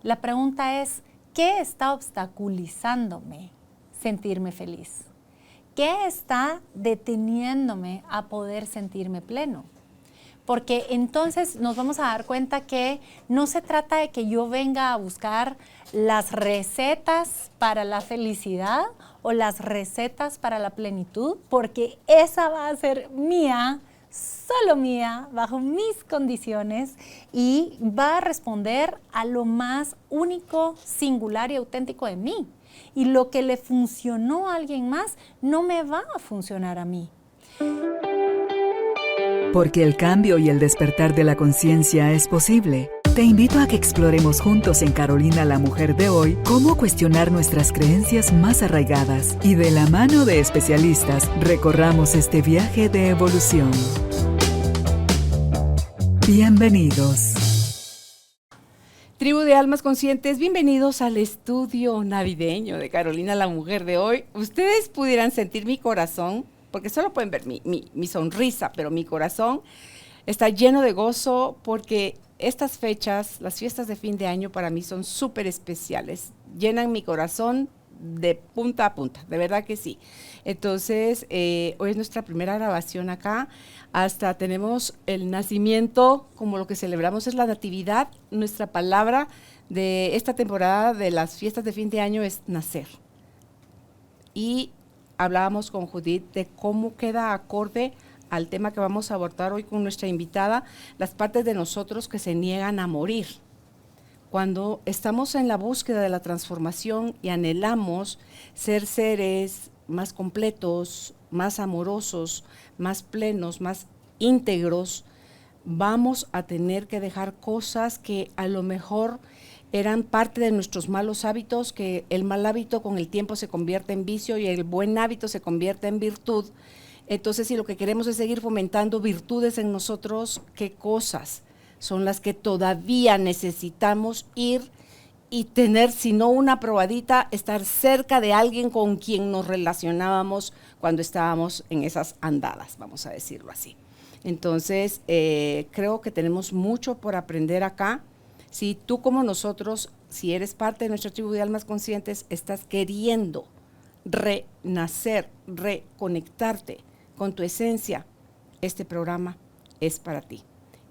La pregunta es, ¿qué está obstaculizándome sentirme feliz? ¿Qué está deteniéndome a poder sentirme pleno? Porque entonces nos vamos a dar cuenta que no se trata de que yo venga a buscar las recetas para la felicidad o las recetas para la plenitud, porque esa va a ser mía, solo mía, bajo mis condiciones, y va a responder a lo más único, singular y auténtico de mí. Y lo que le funcionó a alguien más no me va a funcionar a mí. Porque el cambio y el despertar de la conciencia es posible. Te invito a que exploremos juntos en Carolina la Mujer de hoy cómo cuestionar nuestras creencias más arraigadas y de la mano de especialistas recorramos este viaje de evolución. Bienvenidos. Tribu de Almas Conscientes, bienvenidos al estudio navideño de Carolina la Mujer de hoy. Ustedes pudieran sentir mi corazón, porque solo pueden ver mi sonrisa, pero mi corazón está lleno de gozo porque estas fechas, las fiestas de fin de año para mí son súper especiales, llenan mi corazón de punta a punta, de verdad que sí. Entonces, hoy es nuestra primera grabación acá, hasta tenemos el nacimiento, como lo que celebramos es la natividad. Nuestra palabra de esta temporada de las fiestas de fin de año es nacer. Y hablábamos con Judith de cómo queda acorde al tema que vamos a abordar hoy con nuestra invitada, las partes de nosotros que se niegan a morir. Cuando estamos en la búsqueda de la transformación y anhelamos ser seres más completos, más amorosos, más plenos, más íntegros, vamos a tener que dejar cosas que a lo mejor eran parte de nuestros malos hábitos, que el mal hábito con el tiempo se convierte en vicio y el buen hábito se convierte en virtud. Entonces, si lo que queremos es seguir fomentando virtudes en nosotros, ¿qué cosas son las que todavía necesitamos ir y tener, si no una probadita, estar cerca de alguien con quien nos relacionábamos cuando estábamos en esas andadas, vamos a decirlo así? Entonces, creo que tenemos mucho por aprender acá. Si tú como nosotros, si eres parte de nuestra tribu de almas conscientes, estás queriendo renacer, reconectarte con tu esencia, este programa es para ti.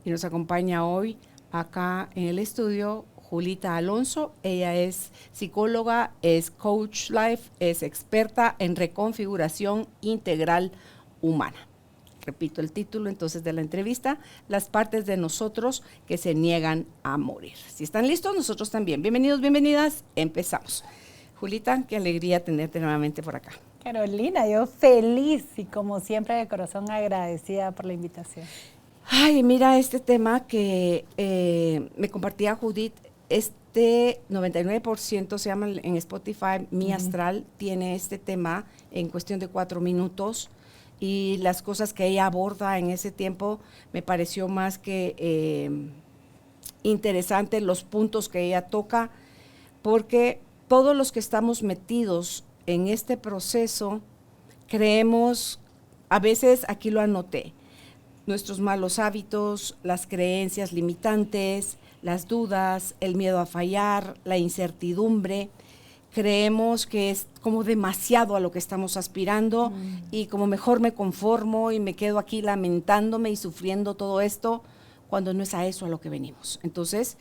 Y nos acompaña hoy acá en el estudio Julita Alonso. Ella es psicóloga, es coach life, es experta en reconfiguración integral humana. Repito el título entonces de la entrevista, las partes de nosotros que se niegan a morir. Si están listos, nosotros también. Bienvenidos, bienvenidas, empezamos. Julita, qué alegría tenerte nuevamente por acá. Carolina, yo feliz y como siempre de corazón agradecida por la invitación. Ay, mira este tema que me compartía Judith, este 99% se llama en Spotify, Mi Astral, tiene este tema en cuestión de 4 minutos. Y las cosas que ella aborda en ese tiempo me pareció más que interesante los puntos que ella toca, porque todos los que estamos metidos en este proceso creemos, a veces aquí lo anoté, nuestros malos hábitos, las creencias limitantes, las dudas, el miedo a fallar, la incertidumbre. Creemos que es como demasiado a lo que estamos aspirando y como mejor me conformo y me quedo aquí lamentándome y sufriendo todo esto, cuando no es a eso a lo que venimos. Entonces,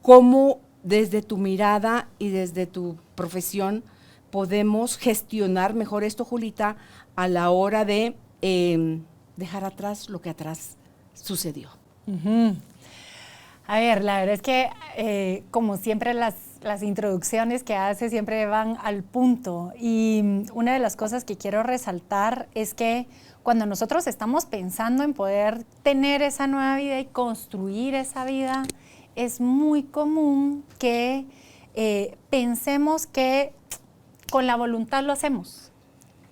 ¿cómo desde tu mirada y desde tu profesión podemos gestionar mejor esto, Julita, a la hora de dejar atrás lo que atrás sucedió? A ver, la verdad es que como siempre las introducciones que hace siempre van al punto, y una de las cosas que quiero resaltar es que cuando nosotros estamos pensando en poder tener esa nueva vida y construir esa vida, es muy común que pensemos que con la voluntad lo hacemos.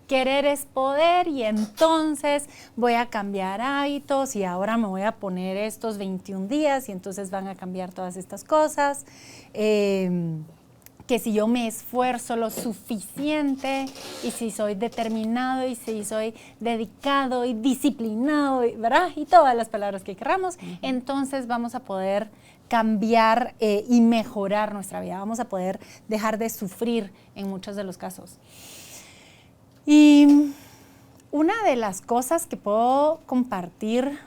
Querer es poder y entonces voy a cambiar hábitos y ahora me voy a poner estos 21 días y entonces van a cambiar todas estas cosas. Que si yo me esfuerzo lo suficiente y si soy determinado y si soy dedicado y disciplinado, ¿verdad? Y todas las palabras que queramos, entonces vamos a poder cambiar y mejorar nuestra vida. Vamos a poder dejar de sufrir en muchos de los casos. Y una de las cosas que puedo compartir,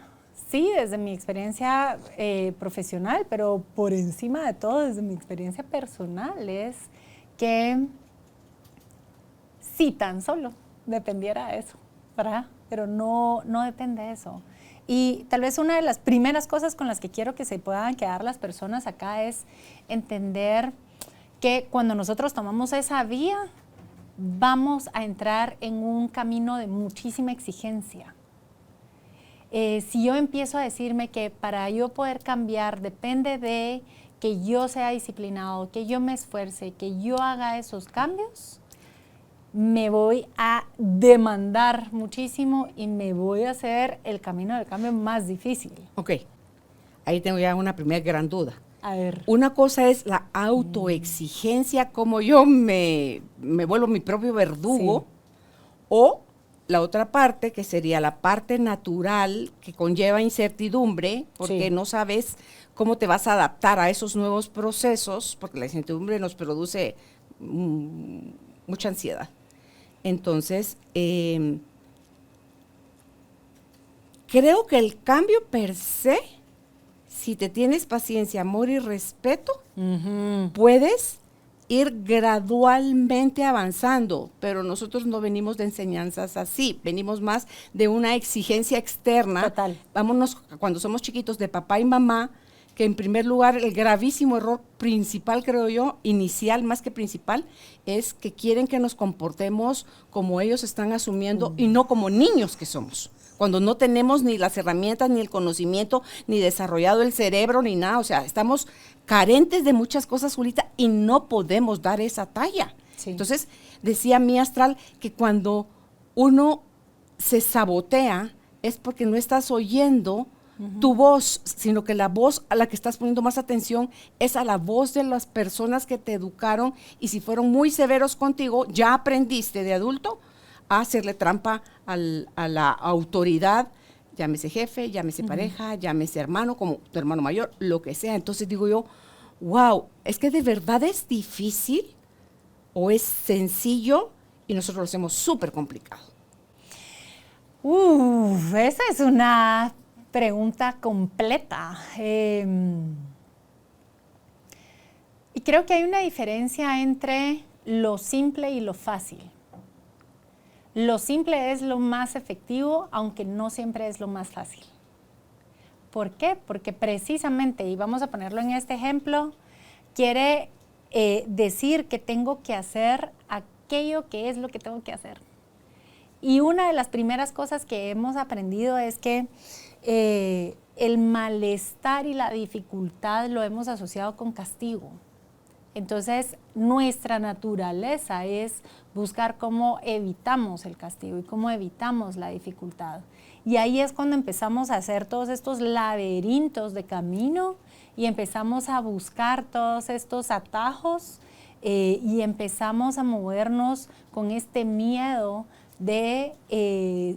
sí, desde mi experiencia profesional, pero por encima de todo, desde mi experiencia personal, es que si tan solo dependiera de eso, ¿verdad? Pero no depende de eso. Y tal vez una de las primeras cosas con las que quiero que se puedan quedar las personas acá es entender que cuando nosotros tomamos esa vía, vamos a entrar en un camino de muchísima exigencia. Si yo empiezo a decirme que para yo poder cambiar depende de que yo sea disciplinado, que yo me esfuerce, que yo haga esos cambios, me voy a demandar muchísimo y me voy a hacer el camino del cambio más difícil. Ok, ahí tengo ya una primera gran duda. A ver. Una cosa es la autoexigencia, como yo me vuelvo mi propio verdugo, sí. O la otra parte, que sería la parte natural, que conlleva incertidumbre, porque sí. No sabes cómo te vas a adaptar a esos nuevos procesos, porque la incertidumbre nos produce mucha ansiedad. Entonces, creo que el cambio per se, si te tienes paciencia, amor y respeto, puedes ir gradualmente avanzando, pero nosotros no venimos de enseñanzas así, venimos más de una exigencia externa. Total. Vámonos, cuando somos chiquitos, de papá y mamá, que en primer lugar el gravísimo error principal, creo yo, inicial más que principal, es que quieren que nos comportemos como ellos están asumiendo y no como niños que somos, cuando no tenemos ni las herramientas, ni el conocimiento, ni desarrollado el cerebro, ni nada. O sea, estamos carentes de muchas cosas, Julita, y no podemos dar esa talla. Sí. Entonces, decía mi astral que cuando uno se sabotea es porque no estás oyendo tu voz, sino que la voz a la que estás poniendo más atención es a la voz de las personas que te educaron, y si fueron muy severos contigo, ya aprendiste de adulto a hacerle trampa a la autoridad, llámese jefe, llámese pareja, llámese hermano, como tu hermano mayor, lo que sea. Entonces digo yo, wow, es que de verdad es difícil o es sencillo y nosotros lo hacemos súper complicado. Esa es una pregunta completa. Y creo que hay una diferencia entre lo simple y lo fácil. Lo simple es lo más efectivo, aunque no siempre es lo más fácil. ¿Por qué? Porque precisamente, y vamos a ponerlo en este ejemplo, quiere decir que tengo que hacer aquello que es lo que tengo que hacer. Y una de las primeras cosas que hemos aprendido es que el malestar y la dificultad lo hemos asociado con castigo. Entonces, nuestra naturaleza es buscar cómo evitamos el castigo y cómo evitamos la dificultad. Y ahí es cuando empezamos a hacer todos estos laberintos de camino y empezamos a buscar todos estos atajos y empezamos a movernos con este miedo de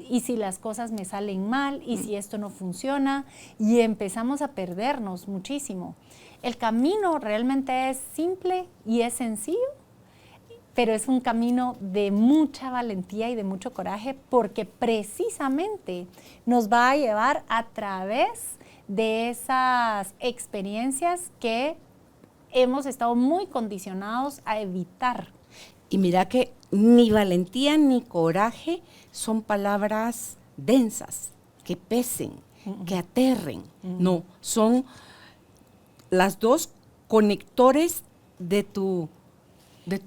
y si las cosas me salen mal, y si esto no funciona, y empezamos a perdernos muchísimo. El camino realmente es simple y es sencillo, pero es un camino de mucha valentía y de mucho coraje, porque precisamente nos va a llevar a través de esas experiencias que hemos estado muy condicionados a evitar. Y mira que ni valentía ni coraje son palabras densas, que pesen, que aterren. No, son las dos conectores de tu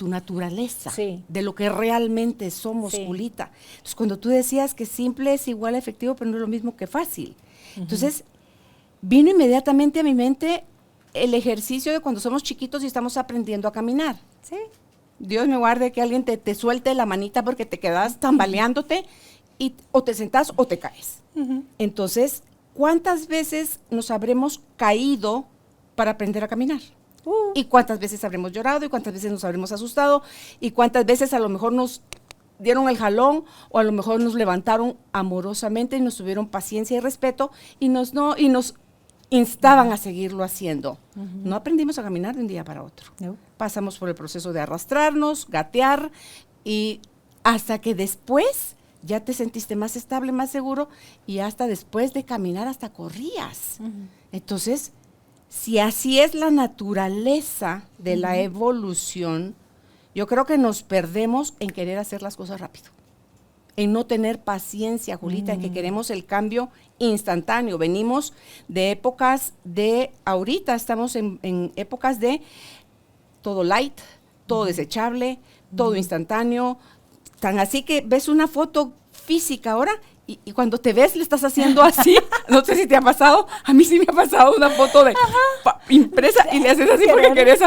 naturaleza, sí, de lo que realmente somos, sí. Julita. Entonces, cuando tú decías que simple es igual a efectivo, pero no es lo mismo que fácil. Entonces, vino inmediatamente a mi mente el ejercicio de cuando somos chiquitos y estamos aprendiendo a caminar. Sí. Dios me guarde que alguien te suelte la manita porque te quedas tambaleándote y o te sentás o te caes. Entonces, ¿cuántas veces nos habremos caído para aprender a caminar? ¿Y cuántas veces habremos llorado? ¿Y cuántas veces nos habremos asustado? ¿Y cuántas veces a lo mejor nos dieron el jalón o a lo mejor nos levantaron amorosamente y nos tuvieron paciencia y respeto y nos instaban a seguirlo haciendo. No aprendimos a caminar de un día para otro. No. Pasamos por el proceso de arrastrarnos, gatear, y hasta que después ya te sentiste más estable, más seguro, y hasta después de caminar hasta corrías. Entonces, si así es la naturaleza de la evolución, yo creo que nos perdemos en querer hacer las cosas rápido, en no tener paciencia, Julita, en que queremos el cambio instantáneo. Venimos de épocas ahorita estamos en épocas de todo light, todo desechable, todo instantáneo, tan así que ves una foto física ahora y cuando te ves le estás haciendo así. No sé si te ha pasado, a mí sí me ha pasado una foto de impresa y le haces así porque querés,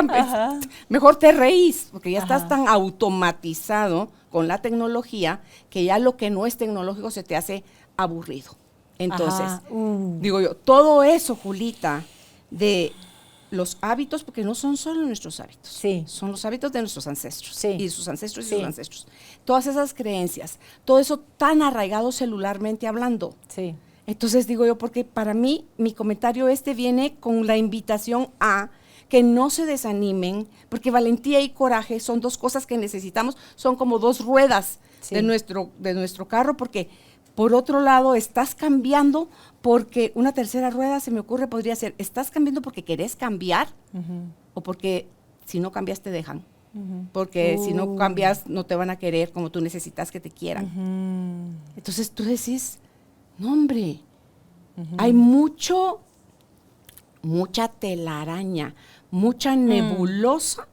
mejor te reís, porque ya estás tan automatizado con la tecnología que ya lo que no es tecnológico se te hace aburrido. Entonces, digo yo, todo eso, Julita, de los hábitos, porque no son solo nuestros hábitos, son los hábitos de nuestros ancestros, y sus ancestros y sus ancestros. Todas esas creencias, todo eso tan arraigado celularmente hablando. Entonces digo yo, porque para mí, mi comentario viene con la invitación a que no se desanimen, porque valentía y coraje son dos cosas que necesitamos, son como dos ruedas de nuestro carro, porque por otro lado estás cambiando, porque una tercera rueda se me ocurre podría ser, estás cambiando porque querés cambiar, o porque si no cambias te dejan, porque si no cambias no te van a querer como tú necesitas que te quieran. Entonces tú decís, no hombre, hay mucha telaraña, mucha nebulosa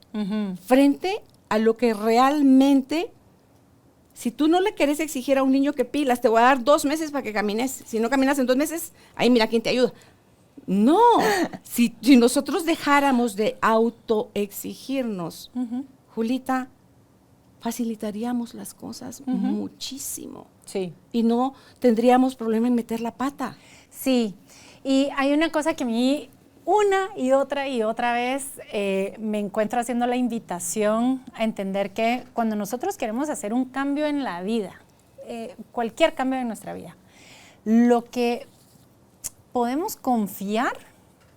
frente a lo que realmente, si tú no le querés exigir a un niño que pilas, te voy a dar 2 meses para que camines, si no caminas en 2 meses, ahí mira quién te ayuda. No, si nosotros dejáramos de autoexigirnos, Julita, facilitaríamos las cosas muchísimo. Y no tendríamos problema en meter la pata. Sí, y hay una cosa que a mí una y otra vez me encuentro haciendo la invitación a entender que cuando nosotros queremos hacer un cambio en la vida, cualquier cambio en nuestra vida, lo que podemos confiar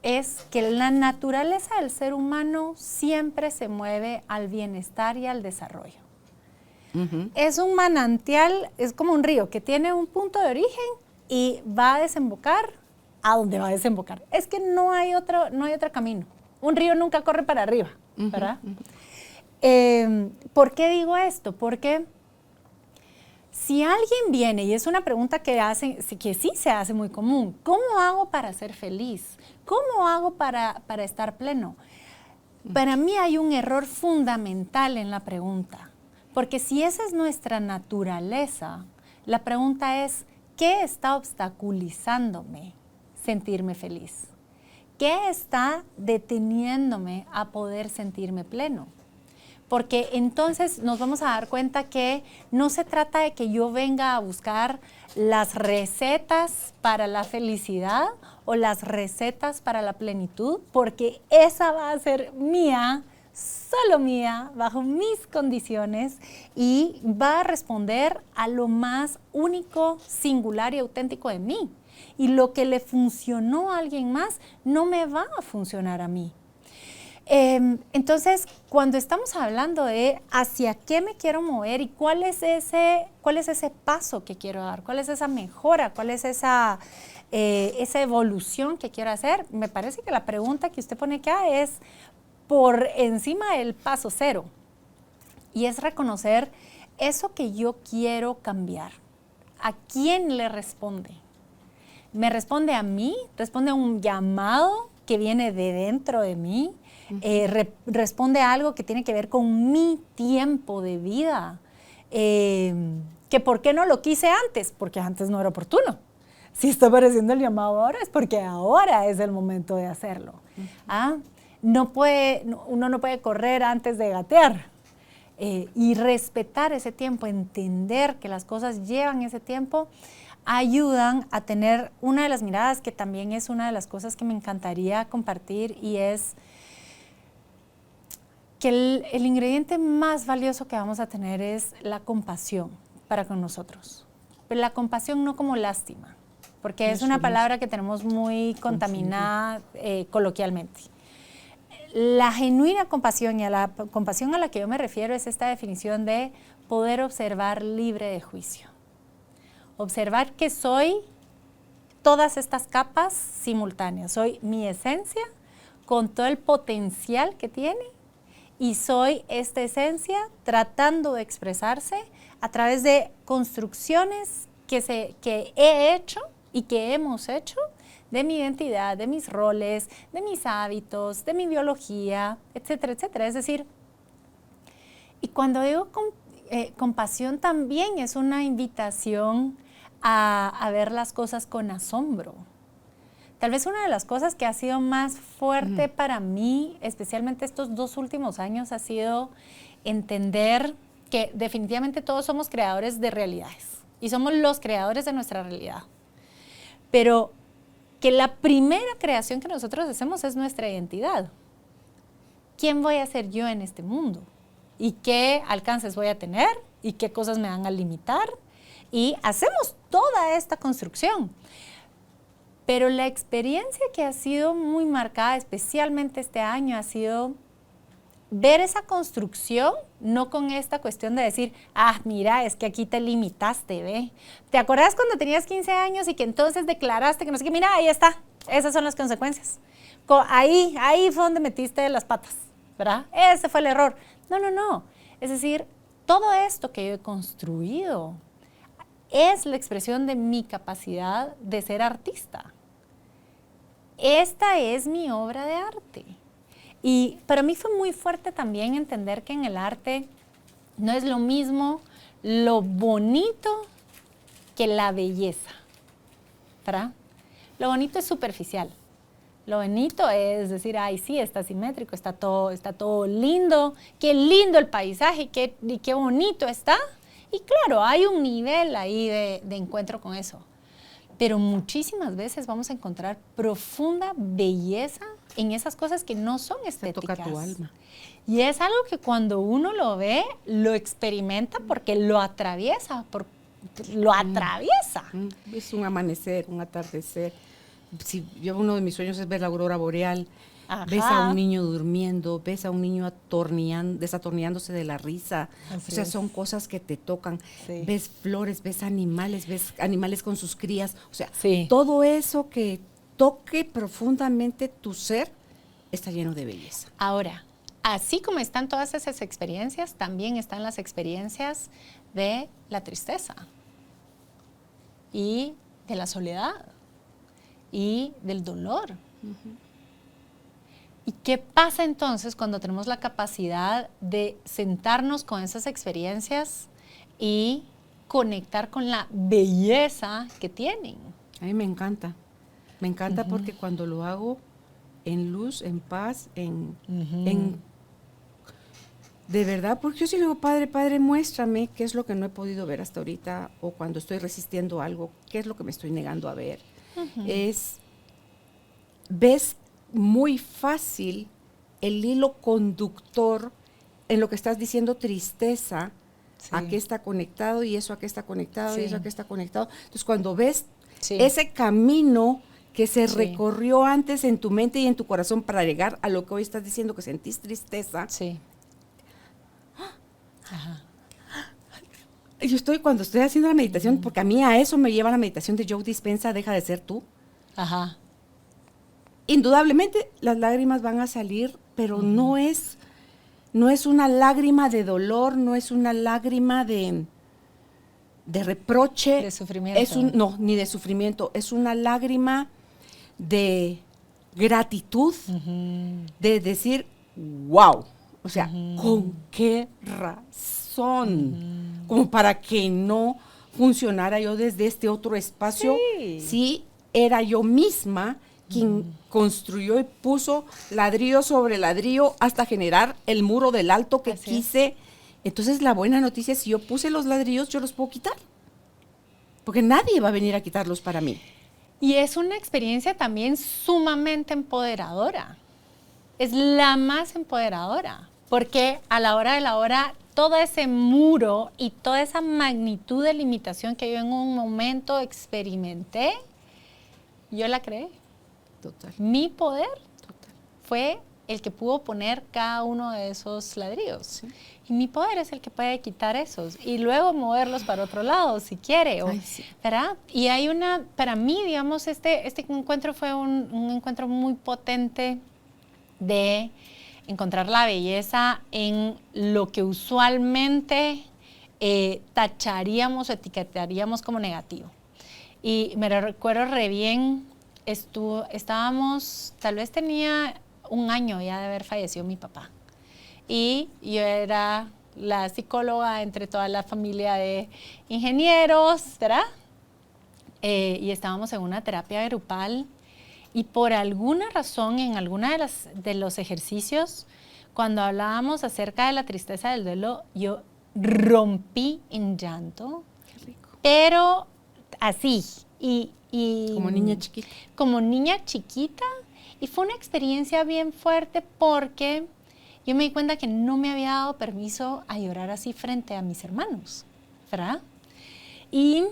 es que la naturaleza del ser humano siempre se mueve al bienestar y al desarrollo. Es un manantial, es como un río que tiene un punto de origen y va a desembocar a donde va a desembocar. Es que no hay otro camino. Un río nunca corre para arriba, ¿verdad? ¿Por qué digo esto? Porque si alguien viene, y es una pregunta que sí se hace muy común, ¿cómo hago para ser feliz? ¿Cómo hago para estar pleno? Para mí hay un error fundamental en la pregunta, porque si esa es nuestra naturaleza, la pregunta es, ¿qué está obstaculizándome sentirme feliz? ¿Qué está deteniéndome a poder sentirme pleno? Porque entonces nos vamos a dar cuenta que no se trata de que yo venga a buscar las recetas para la felicidad o las recetas para la plenitud, porque esa va a ser mía, solo mía, bajo mis condiciones, y va a responder a lo más único, singular y auténtico de mí. Y lo que le funcionó a alguien más no me va a funcionar a mí. Entonces, cuando estamos hablando de hacia qué me quiero mover y cuál es ese paso que quiero dar, cuál es esa mejora, cuál es esa evolución que quiero hacer, me parece que la pregunta que usted pone acá es por encima del paso 0, y es reconocer eso que yo quiero cambiar. ¿A quién le responde? ¿Me responde a mí? ¿Responde a un llamado que viene de dentro de mí? Responde a algo que tiene que ver con mi tiempo de vida, que por qué no lo quise antes, porque antes no era oportuno. Si está apareciendo el llamado ahora es porque ahora es el momento de hacerlo. Uno no puede correr antes de gatear, y respetar ese tiempo, entender que las cosas llevan ese tiempo, ayudan a tener una de las miradas que también es una de las cosas que me encantaría compartir, y es que el ingrediente más valioso que vamos a tener es la compasión para con nosotros. Pero la compasión no como lástima, porque es una palabra que tenemos muy contaminada coloquialmente. La genuina compasión, y a la compasión a la que yo me refiero, es esta definición de poder observar libre de juicio. Observar que soy todas estas capas simultáneas. Soy mi esencia con todo el potencial que tiene, y soy esta esencia tratando de expresarse a través de construcciones que he hecho y que hemos hecho de mi identidad, de mis roles, de mis hábitos, de mi biología, etcétera, etcétera. Es decir, y cuando digo compasión, también es una invitación a ver las cosas con asombro. Tal vez una de las cosas que ha sido más fuerte para mí, especialmente estos 2 últimos años, ha sido entender que definitivamente todos somos creadores de realidades y somos los creadores de nuestra realidad. Pero que la primera creación que nosotros hacemos es nuestra identidad. ¿Quién voy a ser yo en este mundo? ¿Y qué alcances voy a tener? ¿Y qué cosas me van a limitar? Y hacemos toda esta construcción. Pero la experiencia que ha sido muy marcada, especialmente este año, ha sido ver esa construcción, no con esta cuestión de decir, mira, es que aquí te limitaste, ¿ve? ¿Te acuerdas cuando tenías 15 años y que entonces declaraste que no sé qué? Mira, ahí está, esas son las consecuencias. Ahí fue donde metiste las patas, ¿verdad? Ese fue el error. No. Es decir, todo esto que yo he construido es la expresión de mi capacidad de ser artista. Esta es mi obra de arte. Y para mí fue muy fuerte también entender que en el arte no es lo mismo lo bonito que la belleza, ¿verdad? Lo bonito es superficial. Lo bonito es decir, sí, está simétrico, está todo lindo, qué lindo el paisaje, y qué bonito está. Y claro, hay un nivel ahí de encuentro con eso. Pero muchísimas veces vamos a encontrar profunda belleza en esas cosas que no son estéticas. Se toca tu alma. Y es algo que cuando uno lo ve, lo experimenta porque lo atraviesa, Es un amanecer, un atardecer. Uno de mis sueños es ver la aurora boreal. Ajá. Ves a un niño durmiendo, ves a un niño desatornillándose de la risa. Así o sea, son cosas que te tocan. Sí. Ves flores, ves animales con sus crías. O sea, todo eso que toque profundamente tu ser está lleno de belleza. Ahora, así como están todas esas experiencias, también están las experiencias de la tristeza y de la soledad y del dolor. Uh-huh. ¿Y qué pasa entonces cuando tenemos la capacidad de sentarnos con esas experiencias y conectar con la belleza que tienen? A mí me encanta uh-huh. Porque cuando lo hago en luz, en paz, uh-huh. De verdad, porque yo sí le digo, Padre, muéstrame qué es lo que no he podido ver hasta ahorita, o cuando estoy resistiendo algo, qué es lo que me estoy negando a ver. Uh-huh. Ves muy fácil el hilo conductor en lo que estás diciendo, tristeza, a qué está conectado, y eso a qué está conectado, y eso a qué está conectado. Entonces, cuando ves ese camino que se recorrió antes en tu mente y en tu corazón para llegar a lo que hoy estás diciendo, que sentís tristeza. Sí. Ajá. Cuando estoy haciendo la meditación, porque a mí a eso me lleva la meditación de Joe Dispenza, Deja de ser tú. Ajá. Indudablemente las lágrimas van a salir, pero no es una lágrima de dolor, no es una lágrima de reproche. De sufrimiento. No, ni de sufrimiento. Es una lágrima de gratitud, uh-huh. de decir, wow. O sea, uh-huh. ¿con qué razón? Uh-huh. Como para que no funcionara yo desde este otro espacio. Sí, era yo misma quien construyó y puso ladrillo sobre ladrillo hasta generar el muro del alto que quise. Entonces, la buena noticia es, si yo puse los ladrillos, yo los puedo quitar. Porque nadie va a venir a quitarlos para mí. Y es una experiencia también sumamente empoderadora. Es la más empoderadora. Porque a la hora de la hora, todo ese muro y toda esa magnitud de limitación que yo en un momento experimenté, yo la creé. Total. Mi poder fue el que pudo poner cada uno de esos ladrillos. Sí. Y mi poder es el que puede quitar esos y luego moverlos para otro lado, si quiere. Ay, sí. ¿Verdad? Y hay para mí, digamos, este encuentro fue un encuentro muy potente de encontrar la belleza en lo que usualmente tacharíamos o etiquetaríamos como negativo. Y me recuerdo re bien, estábamos, tal vez tenía un año ya de haber fallecido mi papá. Y yo era la psicóloga entre toda la familia de ingenieros, ¿verdad? Y estábamos en una terapia grupal y por alguna razón en alguna de los ejercicios, cuando hablábamos acerca de la tristeza del duelo, yo rompí en llanto. Qué rico. Pero así. Como niña chiquita. Como niña chiquita. Y fue una experiencia bien fuerte porque yo me di cuenta que no me había dado permiso a llorar así frente a mis hermanos, ¿verdad? Y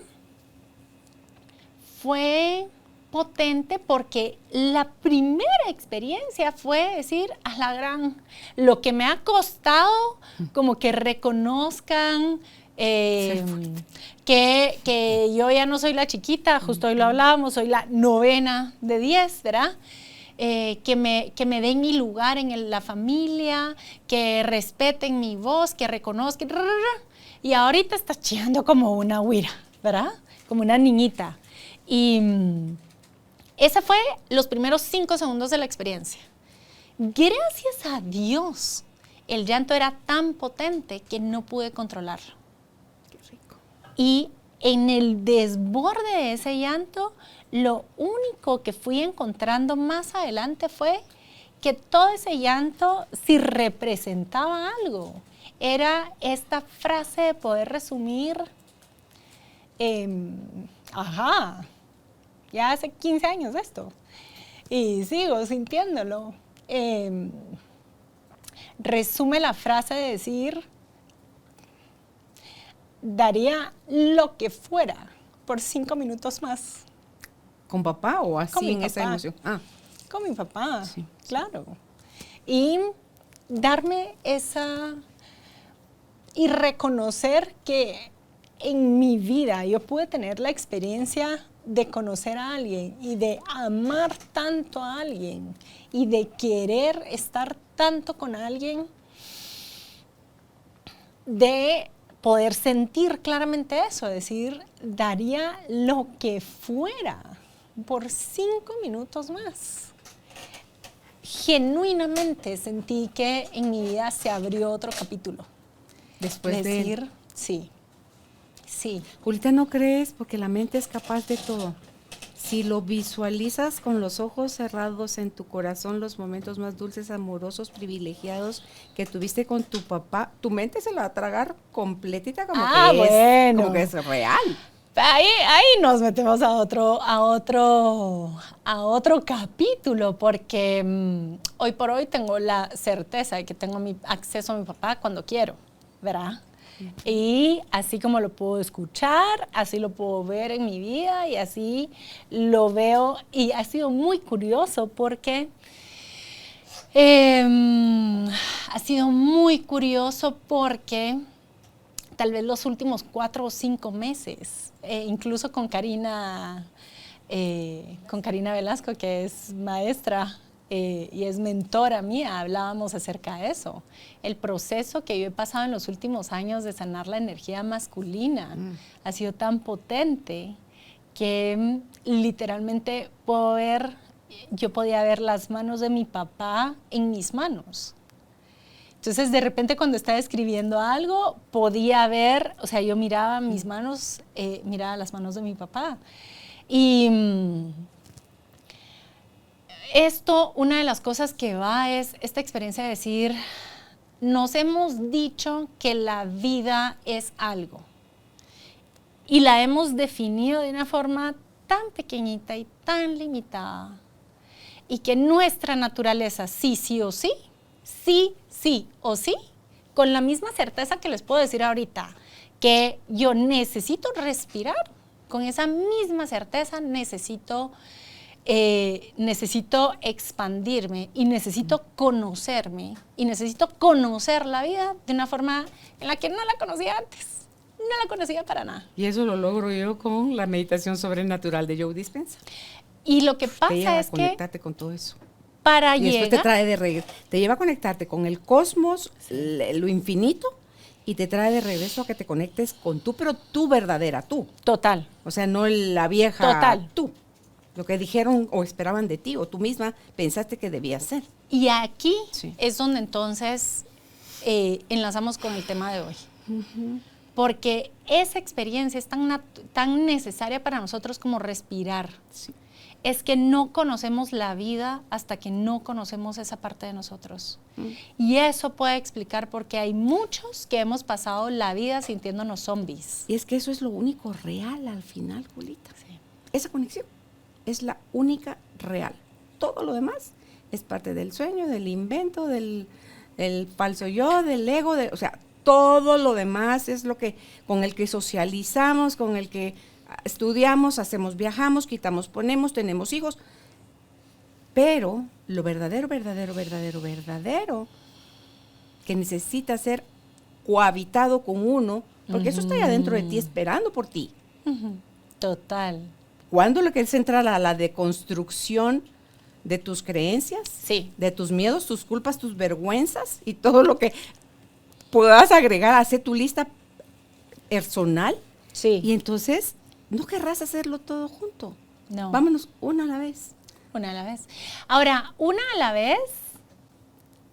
fue potente porque la primera experiencia fue decir, a la gran, lo que me ha costado como que reconozcan que yo ya no soy la chiquita, justo hoy lo hablábamos, soy la 9 de 10, ¿verdad? Que me den mi lugar en la familia, que respeten mi voz, que reconozcan. Y ahorita estás chillando como una güira, ¿verdad? Como una niñita. Y esa fue los primeros 5 segundos de la experiencia. Gracias a Dios, el llanto era tan potente que no pude controlarlo. Qué rico. Y en el desborde de ese llanto, lo único que fui encontrando más adelante fue que todo ese llanto, si representaba algo, era esta frase de poder resumir, ya hace 15 años esto, y sigo sintiéndolo. Resume la frase de decir, daría lo que fuera por 5 minutos más. ¿Con papá o así Con mi en esa papá. emoción? Con mi papá, Sí. claro. Y darme esa... y reconocer que en mi vida yo pude tener la experiencia de conocer a alguien y de amar tanto a alguien y de querer estar tanto con alguien, de poder sentir claramente eso, decir, daría lo que fuera por 5 minutos más. Genuinamente sentí que en mi vida se abrió otro capítulo. Después decir, sí. Julita, ¿no crees? Porque la mente es capaz de todo. Si lo visualizas con los ojos cerrados en tu corazón, los momentos más dulces, amorosos, privilegiados que tuviste con tu papá, tu mente se la va a tragar completita como que es real. Ahí nos metemos a otro capítulo, porque hoy por hoy tengo la certeza de que tengo mi acceso a mi papá cuando quiero, ¿verdad? Y así como lo puedo escuchar, así lo puedo ver en mi vida y así lo veo. Y ha sido muy curioso porque tal vez los últimos 4 o 5 meses, incluso con Karina Velasco, que es maestra y es mentora mía, hablábamos acerca de eso. El proceso que yo he pasado en los últimos años de sanar la energía masculina ha sido tan potente que literalmente yo podía ver las manos de mi papá en mis manos. Entonces, de repente, cuando estaba escribiendo algo, podía ver, o sea, yo miraba mis manos, miraba las manos de mi papá. Y esto, una de las cosas que va es esta experiencia de decir, nos hemos dicho que la vida es algo. Y la hemos definido de una forma tan pequeñita y tan limitada. Y que nuestra naturaleza, sí o sí, con la misma certeza que les puedo decir ahorita, que yo necesito respirar, con esa misma certeza necesito necesito expandirme y necesito conocerme y necesito conocer la vida de una forma en la que no la conocía antes. No la conocía para nada. Y eso lo logro yo con la meditación sobrenatural de Joe Dispenza. Y lo que pasa es que conectarte con todo eso. Para y después llegar, te trae de regreso, te lleva a conectarte con el cosmos, lo infinito, y te trae de regreso a que te conectes con tú, pero tú verdadera, tú. Total. O sea, no la vieja Total. tú. Lo que dijeron o esperaban de ti, o tú misma pensaste que debías ser. Y aquí Sí. es donde entonces enlazamos con el tema de hoy. Porque esa experiencia es tan necesaria para nosotros como respirar. Sí. Es que no conocemos la vida hasta que no conocemos esa parte de nosotros. Y eso puede explicar por qué hay muchos que hemos pasado la vida sintiéndonos zombies. Y es que eso es lo único real al final, Julita. Sí. Esa conexión es la única real. Todo lo demás es parte del sueño, del invento, del falso yo, del ego, o sea, todo lo demás es lo que con el que socializamos, con el que estudiamos, viajamos, quitamos, ponemos, tenemos hijos. Pero lo verdadero, que necesita ser cohabitado con uno, porque eso está allá dentro de ti esperando por ti. Total. ¿Cuándo lo que es entrar a la deconstrucción de tus creencias? Sí. De tus miedos, tus culpas, tus vergüenzas y todo lo que puedas agregar, hacer tu lista personal. Sí. Y entonces no querrás hacerlo todo junto. No. Vámonos una a la vez. Una a la vez. Ahora, una a la vez,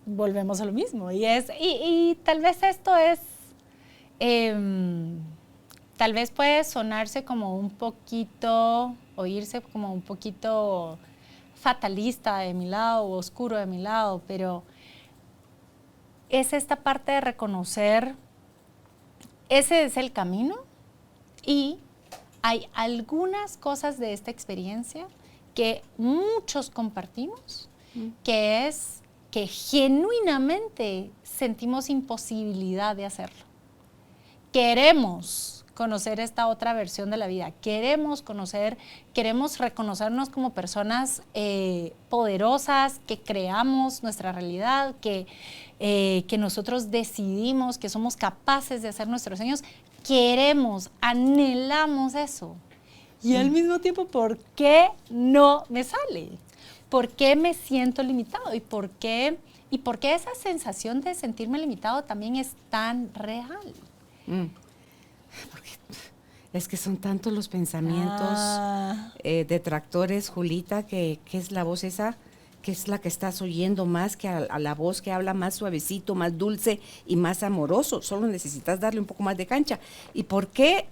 volvemos a lo mismo. Y tal vez esto es, tal vez puede sonarse como un poquito, oírse como un poquito fatalista de mi lado, o oscuro de mi lado, pero es esta parte de reconocer, ese es el camino y hay algunas cosas de esta experiencia que muchos compartimos, que es que genuinamente sentimos imposibilidad de hacerlo. Queremos conocer esta otra versión de la vida, queremos reconocernos como personas poderosas, que creamos nuestra realidad, que nosotros decidimos, que somos capaces de hacer nuestros sueños. Queremos, anhelamos eso. Y al mismo tiempo, ¿por qué no me sale? ¿Por qué me siento limitado? ¿Y por qué esa sensación de sentirme limitado también es tan real? Porque es que son tantos los pensamientos detractores, Julita, que es la voz esa, que es la que estás oyendo más que a la voz que habla más suavecito, más dulce y más amoroso. Solo necesitas darle un poco más de cancha. ¿Y por qué?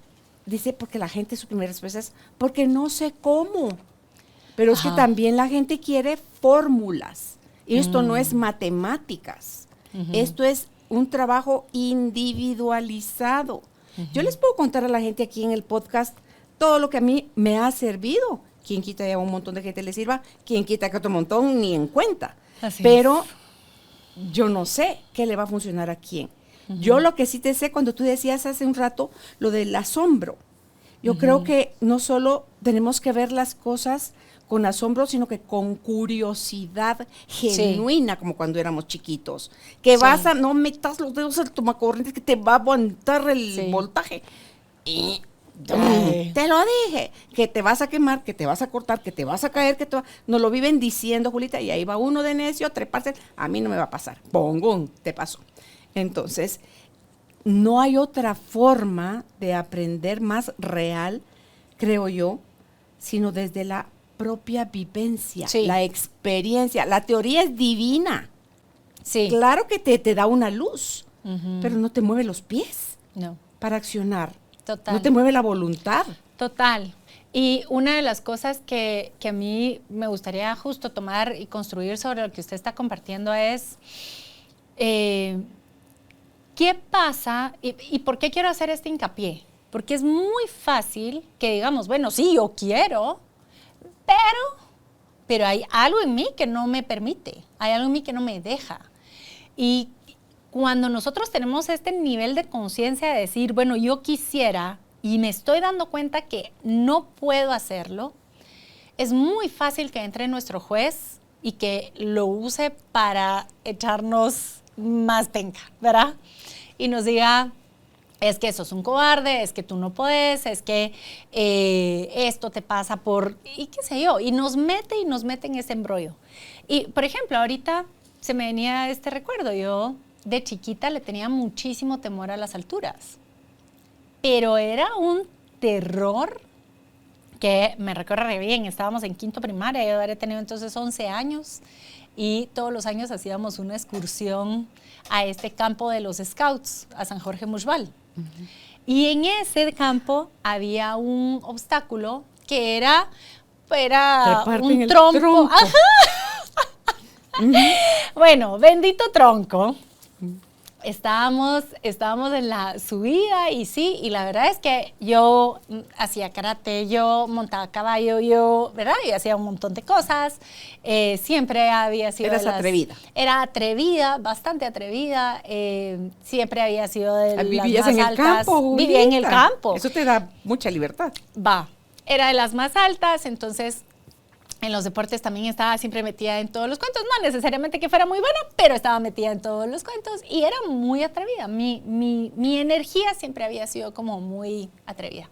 Dice, porque la gente, su primera respuesta es, porque no sé cómo. Pero es que también la gente quiere fórmulas. Y esto no es matemáticas. Esto es un trabajo individualizado. Yo les puedo contar a la gente aquí en el podcast todo lo que a mí me ha servido. Quien quita ya un montón de gente le sirva, quien quita que otro montón ni en cuenta. Pero yo no sé qué le va a funcionar a quién. Yo lo que sí te sé, cuando tú decías hace un rato lo del asombro, yo creo que no solo tenemos que ver las cosas con asombro, sino que con curiosidad genuina, como cuando éramos chiquitos. Que vas a, no metas los dedos al tomacorrientes, que te va a aguantar el voltaje. Y te lo dije, que te vas a quemar, que te vas a cortar, que te vas a caer, nos lo viven diciendo, Julita, y ahí va uno de necio a treparse. A mí no me va a pasar. ¡Pum! Te pasó. Entonces, no hay otra forma de aprender más real, creo yo, sino desde la propia vivencia, la experiencia. La teoría es divina. Sí. Claro que te da una luz, pero no te mueve los pies para accionar. Total. No te mueve la voluntad. Total. Y una de las cosas que a mí me gustaría justo tomar y construir sobre lo que usted está compartiendo es ¿qué pasa? ¿Y por qué quiero hacer este hincapié? Porque es muy fácil que digamos, bueno, sí, yo quiero, pero hay algo en mí que no me permite, hay algo en mí que no me deja. Y cuando nosotros tenemos este nivel de conciencia de decir, bueno, yo quisiera y me estoy dando cuenta que no puedo hacerlo, es muy fácil que entre nuestro juez y que lo use para echarnos más penca, ¿verdad? Y nos diga, es que sos un cobarde, es que tú no podés, es que esto te pasa por, y qué sé yo, y nos mete en ese embrollo. Y, por ejemplo, ahorita se me venía este recuerdo, yo de chiquita le tenía muchísimo temor a las alturas, pero era un terror que me recuerdo re bien. Estábamos en quinto primaria, yo habría tenido entonces 11 años y todos los años hacíamos una excursión a este campo de los Scouts, a San Jorge Mushbal. Y en ese campo había un obstáculo que era un tronco. Ajá. Bueno, bendito tronco. Estábamos en la subida y sí, y la verdad es que yo hacía karate, yo montaba a caballo, ¿verdad? Y hacía un montón de cosas. Siempre había sido... Eras atrevida. Era atrevida, bastante atrevida. Siempre había sido de las ¿Vivías más en altas. el campo? Vivía en el campo. Eso te da mucha libertad. Era de las más altas, entonces... En los deportes también estaba siempre metida en todos los cuentos, no necesariamente que fuera muy buena, pero estaba metida en todos los cuentos y era muy atrevida. Mi energía siempre había sido como muy atrevida.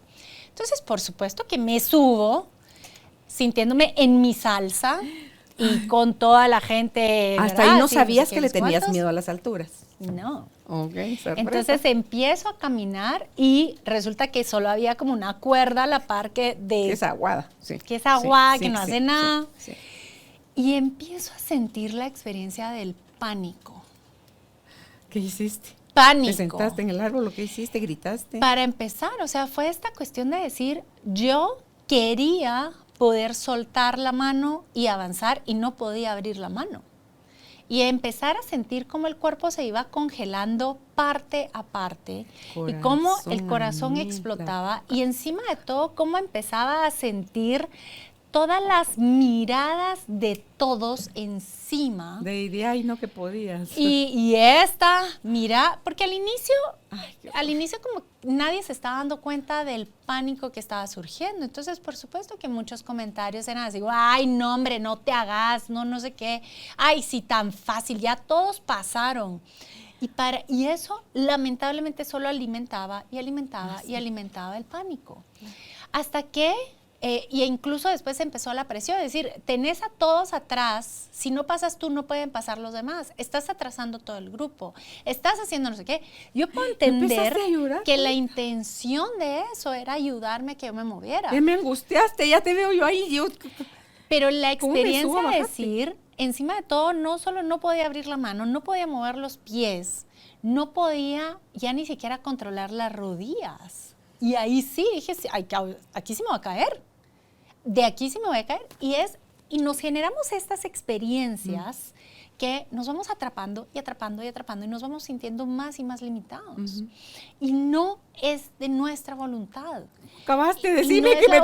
Entonces, por supuesto que me subo sintiéndome en mi salsa y con toda la gente. Hasta ¿verdad? ahí no Sí, sabías sé que qué, le tenías ¿cuántos? miedo a las alturas. No. Ok, sorpresa. Entonces empiezo a caminar y resulta que solo había como una cuerda a la par que es aguada, sí. Que es aguada, Sí, que sí, no sí, hace nada. sí. Y empiezo a sentir la experiencia del pánico. ¿Qué hiciste? Pánico. ¿Te sentaste en el árbol? ¿Lo que hiciste? ¿Gritaste? Para empezar, o sea, fue esta cuestión de decir, yo quería poder soltar la mano y avanzar y no podía abrir la mano. Y empezar a sentir cómo el cuerpo se iba congelando parte a parte y cómo el corazón explotaba y encima de todo cómo empezaba a sentir todas las miradas de todos encima. De ay, no que podías. Y esta, mira, porque al inicio como nadie se estaba dando cuenta del pánico que estaba surgiendo. Entonces, por supuesto que muchos comentarios eran así, ay, no, hombre, no te hagas, no sé qué. Ay, sí, tan fácil, ya todos pasaron. Y eso, lamentablemente, solo alimentaba el pánico. Hasta que... y incluso después empezó la presión, es decir, tenés a todos atrás, si no pasas tú, no pueden pasar los demás, estás atrasando todo el grupo, estás haciendo no sé qué. Yo puedo entender que la intención de eso era ayudarme a que yo me moviera. Ya me angustiaste, ya te veo yo ahí. Pero la experiencia de decir, encima de todo, no solo no podía abrir la mano, no podía mover los pies, no podía ya ni siquiera controlar las rodillas. Y ahí sí, dije, aquí sí me va a caer. De aquí sí me voy a caer. Y nos generamos estas experiencias que nos vamos atrapando y nos vamos sintiendo más y más limitados. Y no es de nuestra voluntad. Acabaste de decirme que me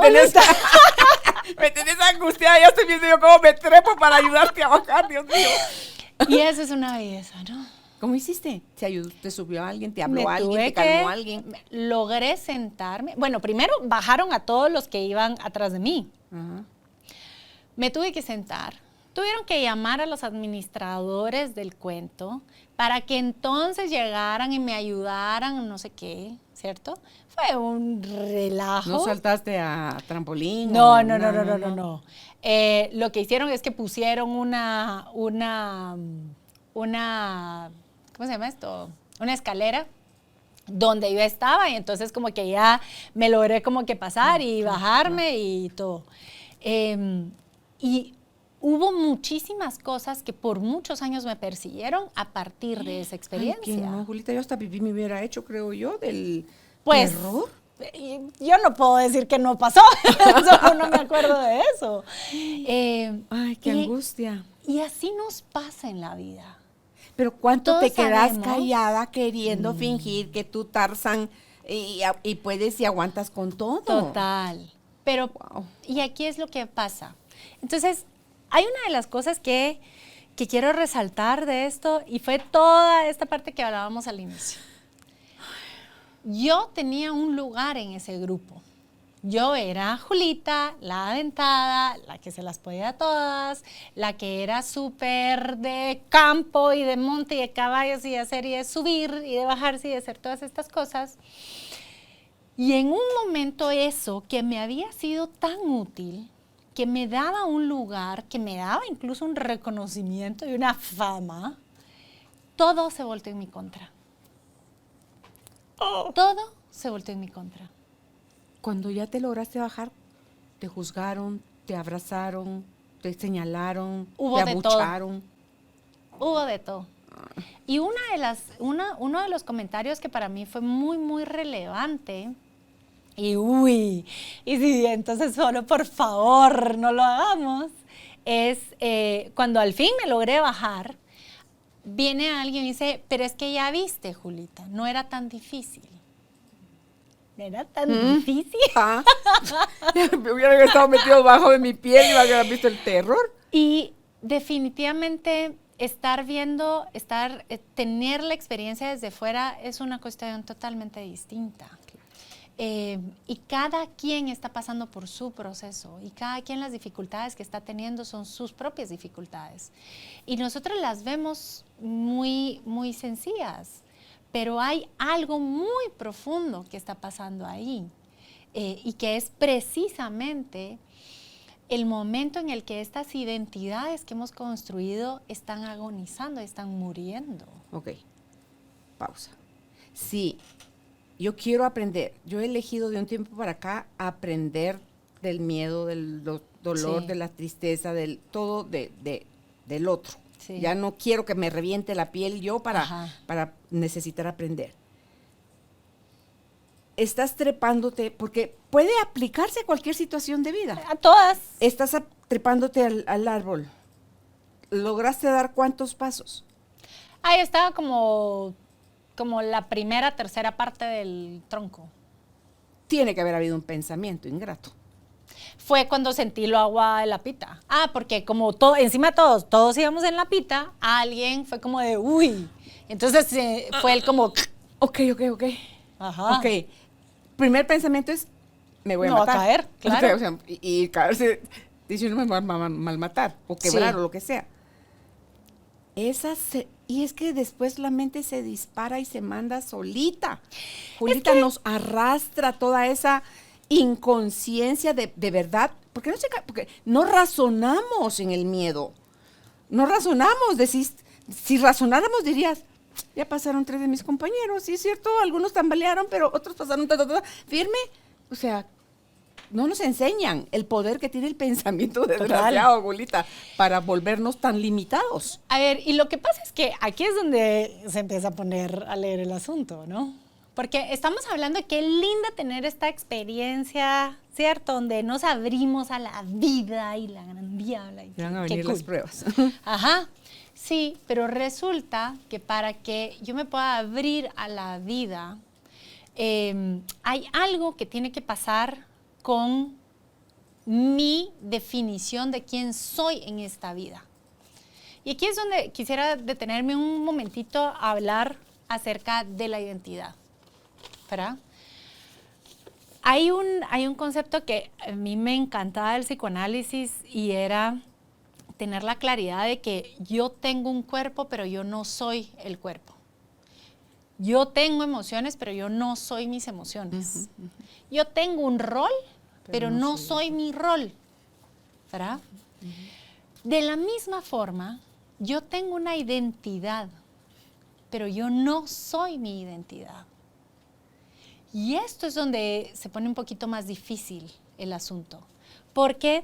tenés angustiada. Ya estoy viendo yo cómo me trepo para ayudarte a bajar, Dios mío. Y eso es una belleza, ¿no? ¿Cómo hiciste? ¿Te subió alguien? ¿Te habló alguien? ¿Te calmó alguien? Logré sentarme. Bueno, primero bajaron a todos los que iban atrás de mí. Me tuve que sentar. Tuvieron que llamar a los administradores del cuento para que entonces llegaran y me ayudaran, no sé qué, ¿cierto? Fue un relajo. ¿No saltaste a trampolín? No. Lo que hicieron es que pusieron una ¿cómo se llama esto? Una escalera donde yo estaba y entonces como que ya me logré como que pasar y bajarme y todo. Y hubo muchísimas cosas que por muchos años me persiguieron a partir de esa experiencia. Ay, no, Julita, yo hasta pipí me hubiera hecho, creo yo, del terror. Yo no puedo decir que no pasó, solo no me acuerdo de eso. Ay, qué angustia. Y así nos pasa en la vida. Pero ¿cuánto te quedas callada queriendo fingir que tú Tarzán y puedes y aguantas con todo? Total. Pero, y aquí es lo que pasa. Entonces, hay una de las cosas que quiero resaltar de esto y fue toda esta parte que hablábamos al inicio. Yo tenía un lugar en ese grupo Yo era Julita, la aventada, la que se las podía todas, la que era súper de campo y de monte y de caballos y de hacer y de subir y de bajarse y de hacer todas estas cosas. Y en un momento eso que me había sido tan útil, que me daba un lugar, que me daba incluso un reconocimiento y una fama, todo se volteó en mi contra. Todo se volteó en mi contra. Cuando ya te lograste bajar, te juzgaron, te abrazaron, te señalaron, Hubo te de abucharon. Hubo de todo. Y uno de los comentarios que para mí fue muy, muy relevante, y sí, entonces solo por favor no lo hagamos, es cuando al fin me logré bajar, viene alguien y dice, pero es que ya viste, Julita, no era tan difícil. ¿No era tan difícil? Me hubiera estado metido bajo de mi piel y me hubiera visto el terror. Y definitivamente tener la experiencia desde fuera es una cuestión totalmente distinta. Y cada quien está pasando por su proceso y cada quien las dificultades que está teniendo son sus propias dificultades. Y nosotros las vemos muy, muy sencillas, pero hay algo muy profundo que está pasando ahí y que es precisamente el momento en el que estas identidades que hemos construido están agonizando, están muriendo. Ok, pausa. Sí, yo quiero aprender. Yo he elegido de un tiempo para acá aprender del miedo, del dolor, Sí. de la tristeza, del todo del otro. Sí. Ya no quiero que me reviente la piel yo Ajá. para necesitar aprender. Estás trepándote, porque puede aplicarse a cualquier situación de vida. A todas. Estás trepándote al árbol. ¿Lograste dar cuántos pasos? Ahí estaba como la primera, tercera parte del tronco. Tiene que haber habido un pensamiento ingrato. Fue cuando sentí lo agua de la pita. Porque como encima todos íbamos en la pita, alguien fue como de uy. Entonces fue el como Ok. ajá. Ok. Primer pensamiento es, me voy a No va a matar. caer, claro. Ok, o sea, y caerse, diciendo me voy a mal matar, o quebrar, Sí. o lo que sea. Y es que después la mente se dispara y se manda solita. Julita nos arrastra toda esa inconsciencia de verdad, porque no razonamos en el miedo. No razonamos, decís, si razonáramos dirías, ya pasaron 3 de mis compañeros, sí es cierto, algunos tambalearon, pero otros pasaron firme. O sea, no nos enseñan el poder que tiene el pensamiento desgraciado, Julita, para volvernos tan limitados. A ver, y lo que pasa es que aquí es donde se empieza a leer el asunto, ¿no? Porque estamos hablando de qué linda tener esta experiencia, ¿cierto? Donde nos abrimos a la vida y la gran diabla. Y Van a qué venir cool. las pruebas. Ajá, sí, pero resulta que para que yo me pueda abrir a la vida, hay algo que tiene que pasar con mi definición de quién soy en esta vida. Y aquí es donde quisiera detenerme un momentito a hablar acerca de la identidad, ¿verdad? Hay un concepto que a mí me encantaba del psicoanálisis y era tener la claridad de que yo tengo un cuerpo, pero yo no soy el cuerpo. Yo tengo emociones, pero yo no soy mis emociones. Yo tengo un rol, pero no soy mi rol, ¿verdad? De la misma forma, yo tengo una identidad, pero yo no soy mi identidad. Y esto es donde se pone un poquito más difícil el asunto. ¿Por qué?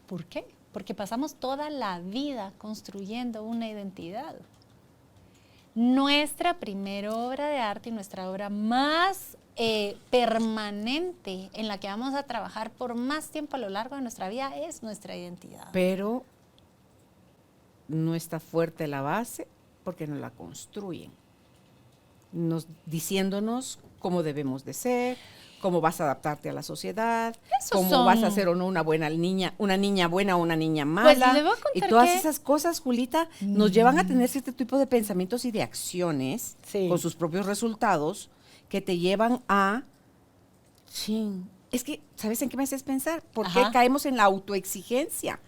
¿Por qué? Porque pasamos toda la vida construyendo una identidad. Nuestra primera obra de arte y nuestra obra más permanente en la que vamos a trabajar por más tiempo a lo largo de nuestra vida es nuestra identidad. Pero no está fuerte la base porque no la construyen. Diciéndonos cómo debemos de ser, cómo vas a adaptarte a la sociedad, cómo vas a ser o no una niña buena o una niña mala. Pues le voy a contar y todas que esas cosas, Julita, nos llevan a tener cierto tipo de pensamientos y de acciones Sí. con sus propios resultados que te llevan a, es que, ¿sabes en qué me haces pensar? ¿Por qué Ajá. caemos en la autoexigencia?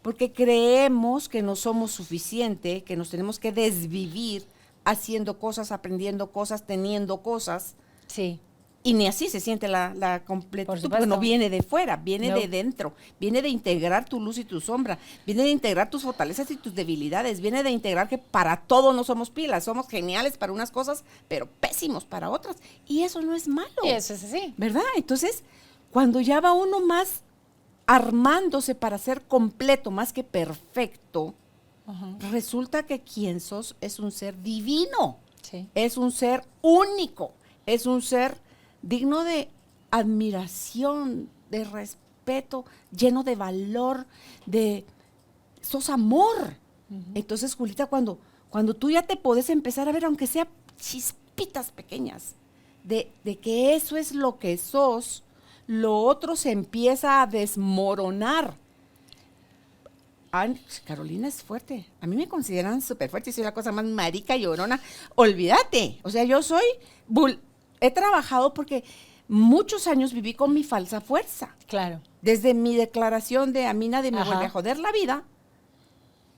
Porque creemos que no somos suficiente, que nos tenemos que desvivir haciendo cosas, aprendiendo cosas, teniendo cosas. Sí. Y ni así se siente la completitud, Por porque no supuesto. viene de fuera, viene No. de dentro, viene de integrar tu luz y tu sombra, viene de integrar tus fortalezas y tus debilidades, viene de integrar que para todo no somos pilas, somos geniales para unas cosas, pero pésimos para otras. Y eso no es malo. Y eso es así. ¿Verdad? Entonces, cuando ya va uno más armándose para ser completo, más que perfecto, Ajá. resulta que quien sos es un ser divino, Sí. es un ser único, es un ser digno de admiración, de respeto, lleno de valor, sos amor. Entonces, Julita, cuando tú ya te podés empezar a ver, aunque sea chispitas pequeñas, de que eso es lo que sos, lo otro se empieza a desmoronar. Carolina es fuerte. A mí me consideran súper fuerte y soy la cosa más marica y llorona. Olvídate. O sea, yo soy... He trabajado porque muchos años viví con mi falsa fuerza. Claro. Desde mi declaración de a mí nadie me Ajá. vuelve a joder la vida,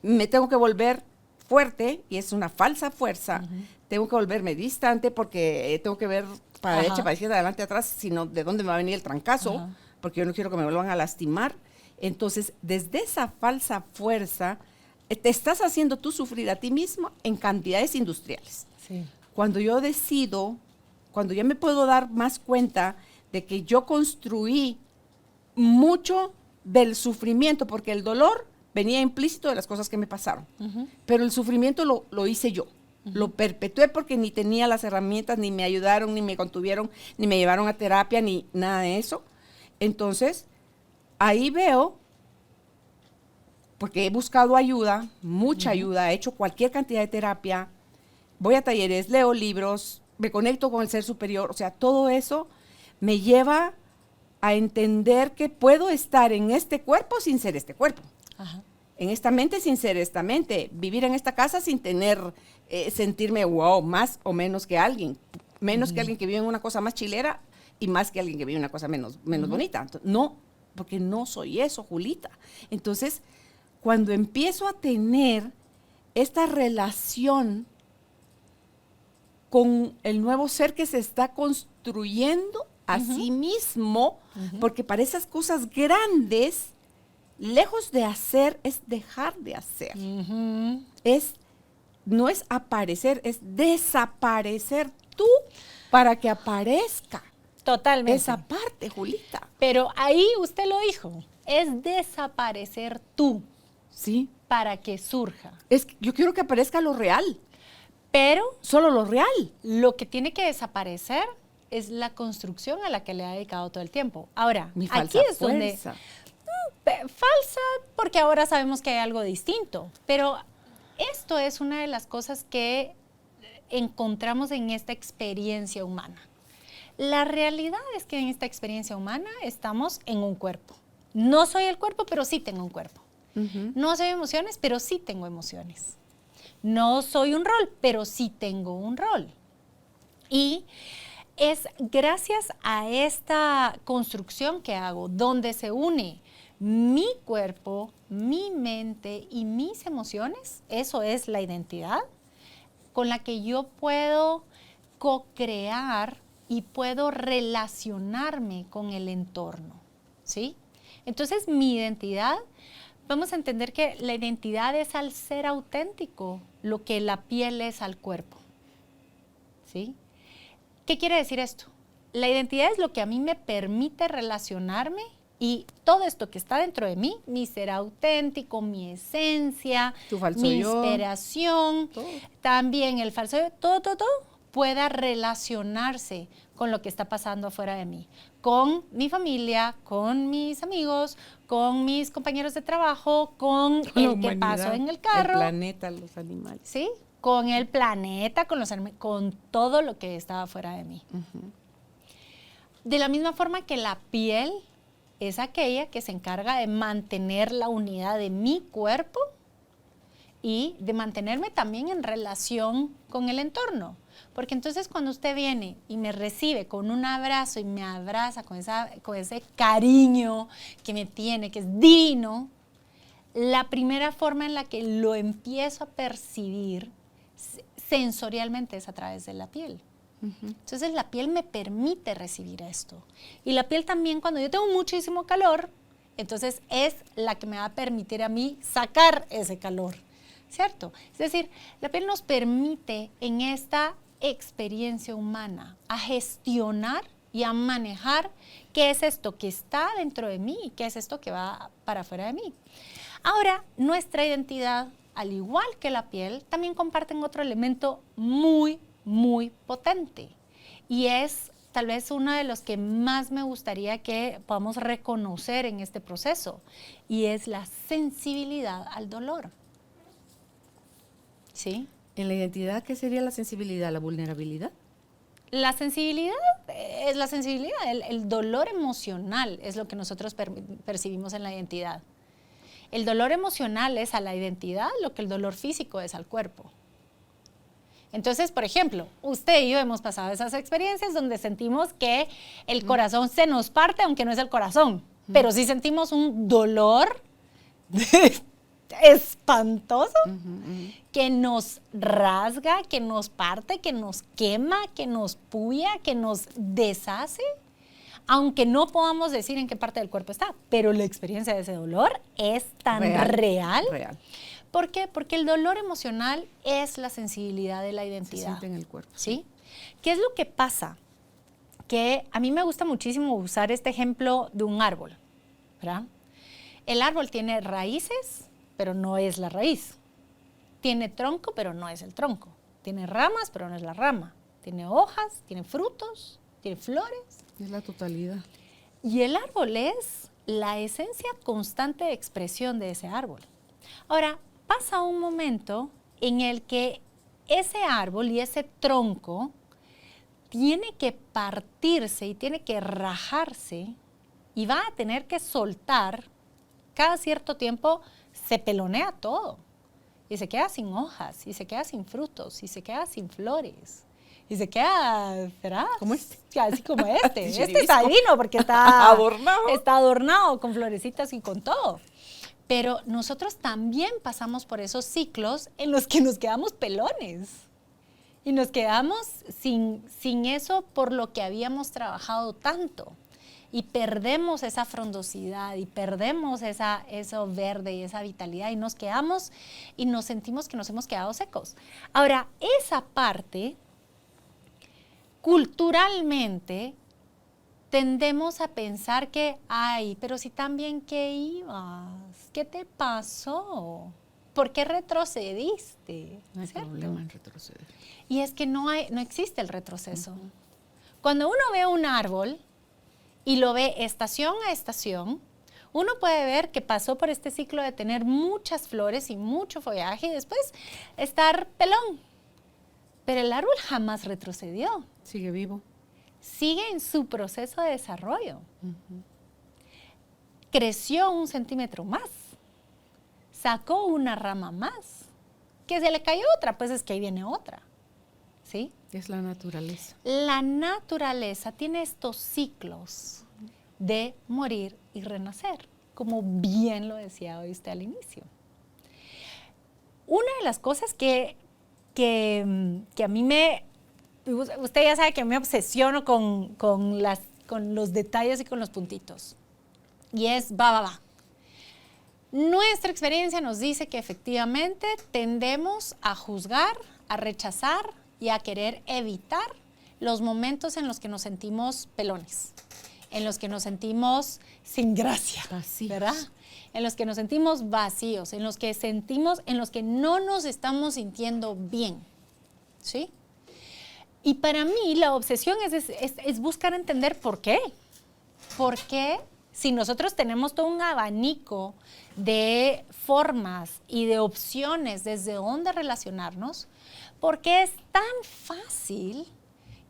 me tengo que volver fuerte y es una falsa fuerza. Tengo que volverme distante porque tengo que ver para Ajá. derecha, para izquierda, adelante, atrás, sino de dónde me va a venir el trancazo, Ajá. porque yo no quiero que me vuelvan a lastimar. Entonces, desde esa falsa fuerza, te estás haciendo tú sufrir a ti mismo en cantidades industriales. Sí. Cuando yo decido, cuando ya me puedo dar más cuenta de que yo construí mucho del sufrimiento, porque el dolor venía implícito de las cosas que me pasaron, pero el sufrimiento lo hice yo. Lo perpetué porque ni tenía las herramientas, ni me ayudaron, ni me contuvieron, ni me llevaron a terapia, ni nada de eso. Entonces, ahí veo, porque he buscado ayuda, mucha ayuda, he hecho cualquier cantidad de terapia, voy a talleres, leo libros, me conecto con el ser superior, o sea, todo eso me lleva a entender que puedo estar en este cuerpo sin ser este cuerpo. Ajá. En esta mente sin ser esta mente, vivir en esta casa sin tener, sentirme wow, más o menos que alguien, menos que alguien que vive en una cosa más chilera y más que alguien que vive en una cosa menos bonita. No, porque no soy eso, Julita. Entonces, cuando empiezo a tener esta relación con el nuevo ser que se está construyendo a sí mismo, porque para esas cosas grandes, lejos de hacer, es dejar de hacer. No es aparecer, es desaparecer tú para que aparezca. Totalmente. Esa parte, Julita. Pero ahí usted lo dijo, es desaparecer tú Sí. para que surja. Yo quiero que aparezca lo real, Pero solo lo real. lo que tiene que desaparecer es la construcción a la que le ha dedicado todo el tiempo. Ahora, Mi aquí falsa es donde... fuerza. Falsa, porque ahora sabemos que hay algo distinto. Pero esto es una de las cosas que encontramos en esta experiencia humana. La realidad es que en esta experiencia humana estamos en un cuerpo. No soy el cuerpo, pero sí tengo un cuerpo. No soy emociones, pero sí tengo emociones. No soy un rol, pero sí tengo un rol. Y es gracias a esta construcción que hago, donde se une mi cuerpo, mi mente y mis emociones, eso es la identidad, con la que yo puedo co-crear y puedo relacionarme con el entorno, ¿sí? Entonces, mi identidad, vamos a entender que la identidad es al ser auténtico, lo que la piel es al cuerpo, ¿sí? ¿Qué quiere decir esto? La identidad es lo que a mí me permite relacionarme y todo esto que está dentro de mí, mi ser auténtico, mi esencia, Tu falso mi yo. inspiración, Todo. también el falso yo, todo, pueda relacionarse con lo que está pasando afuera de mí, con mi familia, con mis amigos, con mis compañeros de trabajo, con el que paso en el carro. El planeta, los animales. ¿Sí? Con el planeta, con todo lo que estaba fuera de mí. De la misma forma que la piel es aquella que se encarga de mantener la unidad de mi cuerpo y de mantenerme también en relación con el entorno. Porque entonces cuando usted viene y me recibe con un abrazo y me abraza con ese cariño que me tiene, que es divino, la primera forma en la que lo empiezo a percibir sensorialmente es a través de la piel. Entonces la piel me permite recibir esto. Y la piel también, cuando yo tengo muchísimo calor, entonces es la que me va a permitir a mí sacar ese calor, ¿cierto? Es decir, la piel nos permite en esta experiencia humana a gestionar y a manejar qué es esto que está dentro de mí y qué es esto que va para afuera de mí. Ahora, nuestra identidad, al igual que la piel, también comparten otro elemento muy, muy potente, y es tal vez uno de los que más me gustaría que podamos reconocer en este proceso, y es la sensibilidad al dolor. ¿Sí? En la identidad, ¿qué sería la sensibilidad, la vulnerabilidad? La sensibilidad es la sensibilidad, el dolor emocional es lo que nosotros percibimos en la identidad. El dolor emocional es a la identidad lo que el dolor físico es al cuerpo. Entonces, por ejemplo, usted y yo hemos pasado esas experiencias donde sentimos que el corazón se nos parte, aunque no es el corazón, pero sí sentimos un dolor espantoso que nos rasga, que nos parte, que nos quema, que nos puya, que nos deshace, aunque no podamos decir en qué parte del cuerpo está, pero la experiencia de ese dolor es tan real. ¿Por qué? Porque el dolor emocional es la sensibilidad de la identidad. Se siente en el cuerpo. ¿Sí? ¿Qué es lo que pasa? Que a mí me gusta muchísimo usar este ejemplo de un árbol, ¿verdad? El árbol tiene raíces, pero no es la raíz. Tiene tronco, pero no es el tronco. Tiene ramas, pero no es la rama. Tiene hojas, tiene frutos, tiene flores. Es la totalidad. Y el árbol es la esencia constante de expresión de ese árbol. Ahora, pasa un momento en el que ese árbol y ese tronco tiene que partirse y tiene que rajarse y va a tener que soltar. Cada cierto tiempo se pelonea todo y se queda sin hojas y se queda sin frutos y se queda sin flores y se queda, ¿verdad? Como este. Así como este. Este está divino porque está adornado con florecitas y con todo. Pero nosotros también pasamos por esos ciclos en los que nos quedamos pelones y nos quedamos sin eso por lo que habíamos trabajado tanto, y perdemos esa frondosidad y perdemos eso verde y esa vitalidad y nos quedamos y nos sentimos que nos hemos quedado secos. Ahora, esa parte, culturalmente, tendemos a pensar que, ay, pero si tan bien que ibas, ¿qué te pasó? ¿Por qué retrocediste? No hay problema en retroceder. Y es que no existe el retroceso. Cuando uno ve un árbol y lo ve estación a estación, uno puede ver que pasó por este ciclo de tener muchas flores y mucho follaje y después estar pelón. Pero el árbol jamás retrocedió. Sigue vivo. Sigue en su proceso de desarrollo. Creció 1 centímetro más. Sacó una rama más. Que se le cayó otra, pues es que ahí viene otra. ¿Sí? Es la naturaleza. La naturaleza tiene estos ciclos de morir y renacer, como bien lo decía hoy usted al inicio. Una de las cosas que a mí usted ya sabe que me obsesiono con los detalles y con los puntitos. Y es va. Nuestra experiencia nos dice que efectivamente tendemos a juzgar, a rechazar y a querer evitar los momentos en los que nos sentimos pelones, en los que nos sentimos sin gracia, vacíos, ¿verdad? En los que nos sentimos vacíos, en los que no nos estamos sintiendo bien, ¿sí? Y para mí la obsesión es buscar entender por qué. ¿Por qué? Si nosotros tenemos todo un abanico de formas y de opciones desde dónde relacionarnos, ¿por qué es tan fácil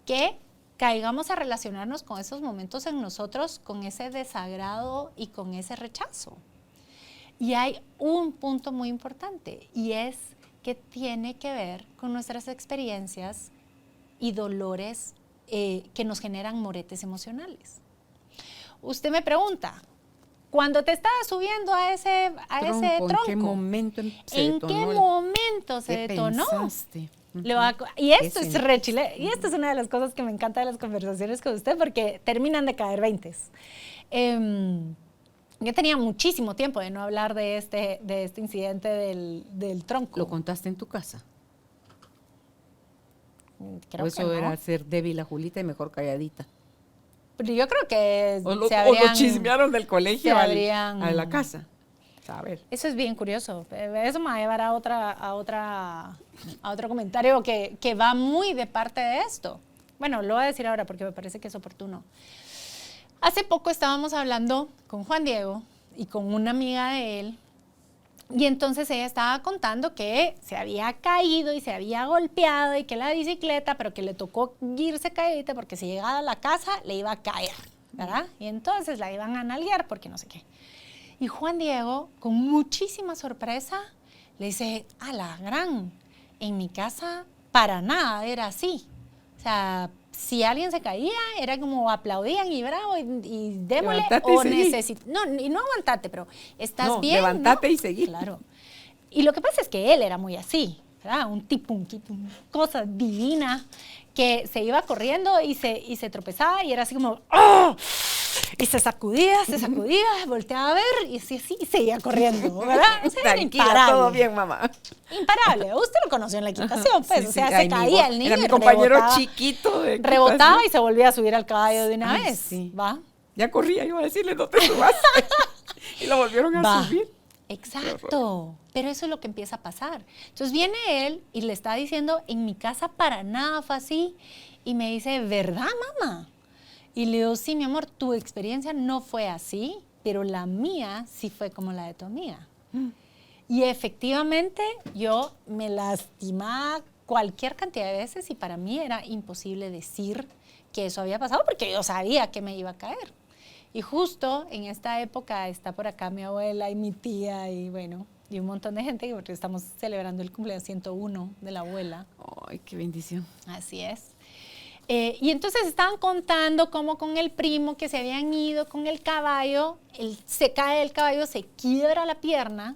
que caigamos a relacionarnos con esos momentos en nosotros, con ese desagrado y con ese rechazo? Y hay un punto muy importante, y es que tiene que ver con nuestras experiencias y dolores que nos generan moretes emocionales. Usted me pregunta, cuando te estabas subiendo a ese tronco, ¿en qué momento se detonó? Pensaste? Y esto es re chile, y esto es una de las cosas que me encanta de las conversaciones con usted, porque terminan de caer 20s. Yo tenía muchísimo tiempo de no hablar de este incidente del tronco. ¿Lo contaste en tu casa? Creo ¿O eso que no. era ser débil a Julita y mejor calladita? Pero yo creo que O lo chismearon del colegio a la casa. A ver. Eso es bien curioso. Eso me va a llevar a otro comentario que va muy de parte de esto. Bueno, lo voy a decir ahora porque me parece que es oportuno. Hace poco estábamos hablando con Juan Diego y con una amiga de él, y entonces ella estaba contando que se había caído y se había golpeado y que la bicicleta, pero que le tocó irse caída porque si llegaba a la casa le iba a caer, ¿verdad? Y entonces la iban a nalguear porque no sé qué. Y Juan Diego, con muchísima sorpresa, le dice, a la gran, en mi casa para nada era así. O sea, si alguien se caía, era como aplaudían y bravo y démosle, o necesito. No, y no aguantate, pero estás bien. Levantate y seguí. Claro. Y lo que pasa es que él era muy así, ¿verdad? Un tipo, una cosa divina, que se iba corriendo y se tropezaba y era así como, ¡oh! Y se sacudía, volteaba a ver y así seguía corriendo, ¿verdad? O sea, tranquila, imparable. todo bien, mamá. Imparable. Usted lo conoció en la equitación, pues. Sí, o sea, sí. se caía el niño. Era mi compañero chiquito. Rebotaba y se volvía a subir al caballo de una vez. Sí. ¿Va? Ya corría, iba a decirle, no te subas. Y lo volvieron a subir. Exacto, pero eso es lo que empieza a pasar. Entonces viene él y le está diciendo, en mi casa para nada fue así, y me dice, ¿verdad, mamá? Y le digo, sí, mi amor, tu experiencia no fue así, pero la mía sí fue como la de tu amiga. Y efectivamente yo me lastimaba cualquier cantidad de veces y para mí era imposible decir que eso había pasado porque yo sabía que me iba a caer. Y justo en esta época está por acá mi abuela y mi tía y bueno, y un montón de gente porque estamos celebrando el cumpleaños 101 de la abuela. Ay, qué bendición. Así es. Y entonces estaban contando cómo con el primo que se habían ido con el caballo, él se cae del caballo, se quiebra la pierna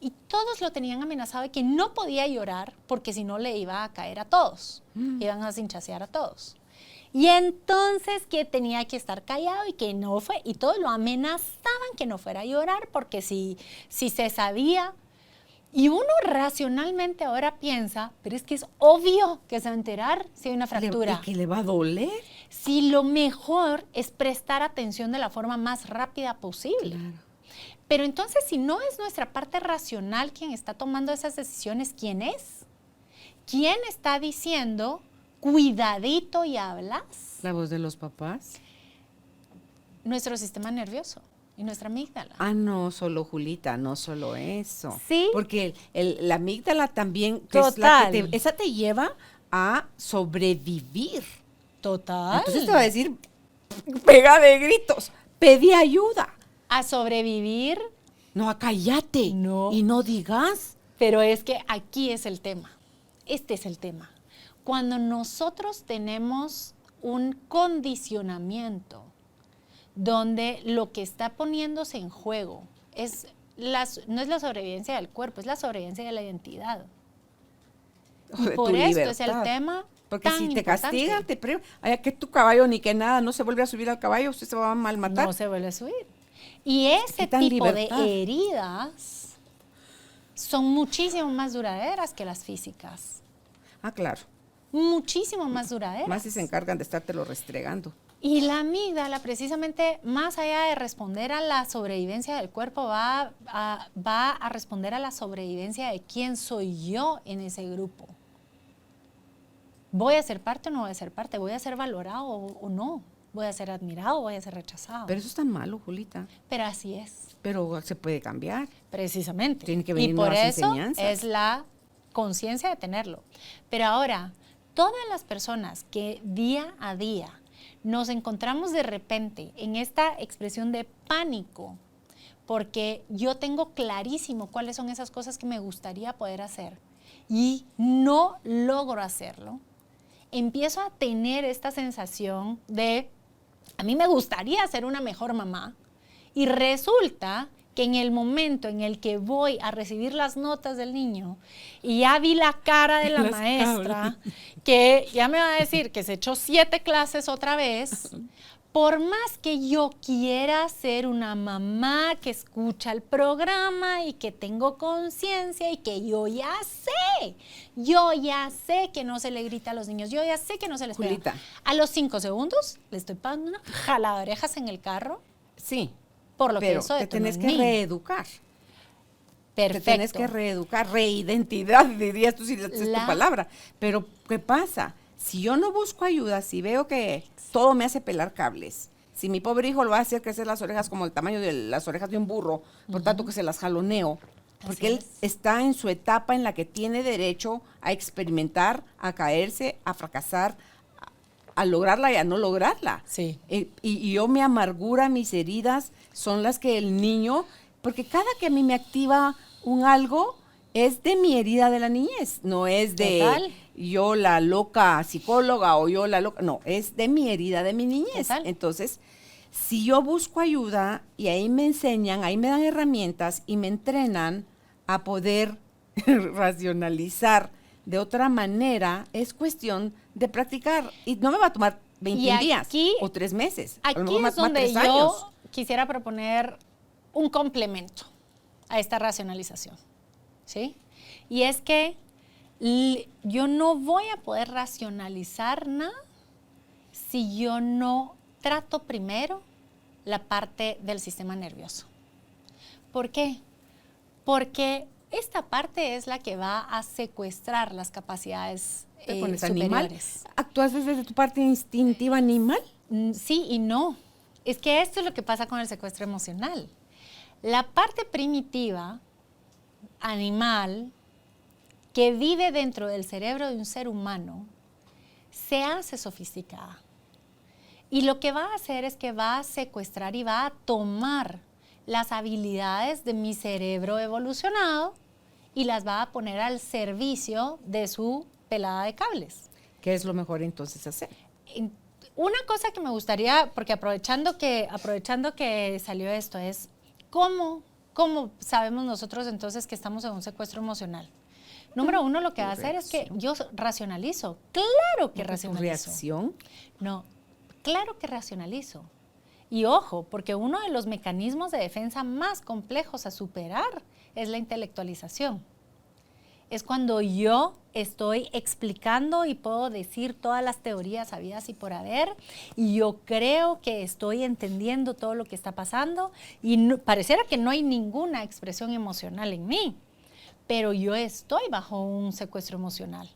y todos lo tenían amenazado de que no podía llorar porque si no le iba a caer a todos, iban a cinchasear a todos. Y entonces que tenía que estar callado y que no fue, y todos lo amenazaban que no fuera a llorar porque si se sabía. Y uno racionalmente ahora piensa, pero es que es obvio que se va a enterar si hay una fractura. ¿Y que le va a doler? Si lo mejor es prestar atención de la forma más rápida posible. Claro. Pero entonces, si no es nuestra parte racional quien está tomando esas decisiones, ¿quién es? ¿Quién está diciendo, cuidadito y hablas? ¿La voz de los papás? Nuestro sistema nervioso. Y nuestra amígdala. Ah, no, solo Julita, no solo eso. Sí. Porque la amígdala también, Total. Esa te lleva a sobrevivir. Total. Entonces te va a decir, pega de gritos, pedí ayuda. A sobrevivir. No, a cállate. No. Y no digas. Pero es que aquí es el tema. Este es el tema. Cuando nosotros tenemos un condicionamiento donde lo que está poniéndose en juego no es la sobrevivencia del cuerpo, es la sobrevivencia de la identidad. Y por esto es el tema. Porque tan si te importante. castigan, que tu caballo ni que nada, no se vuelve a subir al caballo, usted se va a malmatar. No se vuelve a subir. Y ese tipo de heridas son muchísimo más duraderas que las físicas. Ah, claro. Muchísimo más duraderas. Más si se encargan de estártelo restregando. Y la amígdala, precisamente, más allá de responder a la sobrevivencia del cuerpo, va a responder a la sobrevivencia de quién soy yo en ese grupo. ¿Voy a ser parte o no voy a ser parte? ¿Voy a ser valorado o no? ¿Voy a ser admirado o voy a ser rechazado? Pero eso es tan malo, Julita. Pero así es. Pero se puede cambiar. Precisamente. Tiene que venir y por nuevas eso enseñanzas. es la conciencia de tenerlo. Pero ahora, todas las personas que día a día nos encontramos de repente en esta expresión de pánico, porque yo tengo clarísimo cuáles son esas cosas que me gustaría poder hacer y no logro hacerlo, empiezo a tener esta sensación de, a mí me gustaría ser una mejor mamá, y resulta que en el momento en el que voy a recibir las notas del niño y ya vi la cara de la maestra, que ya me va a decir que se echó 7 clases otra vez, por más que yo quiera ser una mamá que escucha el programa y que tengo conciencia y que yo ya sé que no se le grita a los niños, yo ya sé que no se les pega. A los 5 segundos le estoy pagando una jalada de orejas en el carro. Sí. Por lo pero que eso de te tenés que reeducar. Perfecto. Te tenés que reeducar, reidentidad, dirías tú si es tu palabra. Pero, ¿qué pasa? Si yo no busco ayuda, si veo que todo me hace pelar cables, si mi pobre hijo lo va a hacer crecer las orejas como el tamaño de las orejas de un burro, por tanto que se las jaloneo, porque él está en su etapa en la que tiene derecho a experimentar, a caerse, a fracasar, a lograrla y a no lograrla. Sí. Y yo, mi amargura, mis heridas, son las que el niño, porque cada que a mí me activa un algo, es de mi herida de la niñez, no es de yo la loca psicóloga o yo la loca, no, es de mi herida de mi niñez. Total. Entonces, si yo busco ayuda y ahí me enseñan, ahí me dan herramientas y me entrenan a poder racionalizar de otra manera, es cuestión de practicar y no me va a tomar 21 días o 3 meses. Aquí es donde yo quisiera proponer un complemento a esta racionalización, ¿sí? Y es que yo no voy a poder racionalizar nada si yo no trato primero la parte del sistema nervioso. ¿Por qué? Porque esta parte es la que va a secuestrar las capacidades superiores. Animal. ¿Actúas desde tu parte instintiva animal? Sí y no. Es que esto es lo que pasa con el secuestro emocional. La parte primitiva, animal, que vive dentro del cerebro de un ser humano, se hace sofisticada. Y lo que va a hacer es que va a secuestrar y va a tomar las habilidades de mi cerebro evolucionado y las va a poner al servicio de su pelada de cables. ¿Qué es lo mejor entonces hacer? Una cosa que me gustaría, porque aprovechando que salió esto, es ¿cómo sabemos nosotros entonces que estamos en un secuestro emocional? Número 1, lo que va a hacer es que yo racionalizo. Claro que racionalizo. ¿Reacción? No, claro que racionalizo. Y ojo, porque uno de los mecanismos de defensa más complejos a superar es la intelectualización. Es cuando yo estoy explicando y puedo decir todas las teorías habidas y por haber, y yo creo que estoy entendiendo todo lo que está pasando, y pareciera que no hay ninguna expresión emocional en mí, pero yo estoy bajo un secuestro emocional.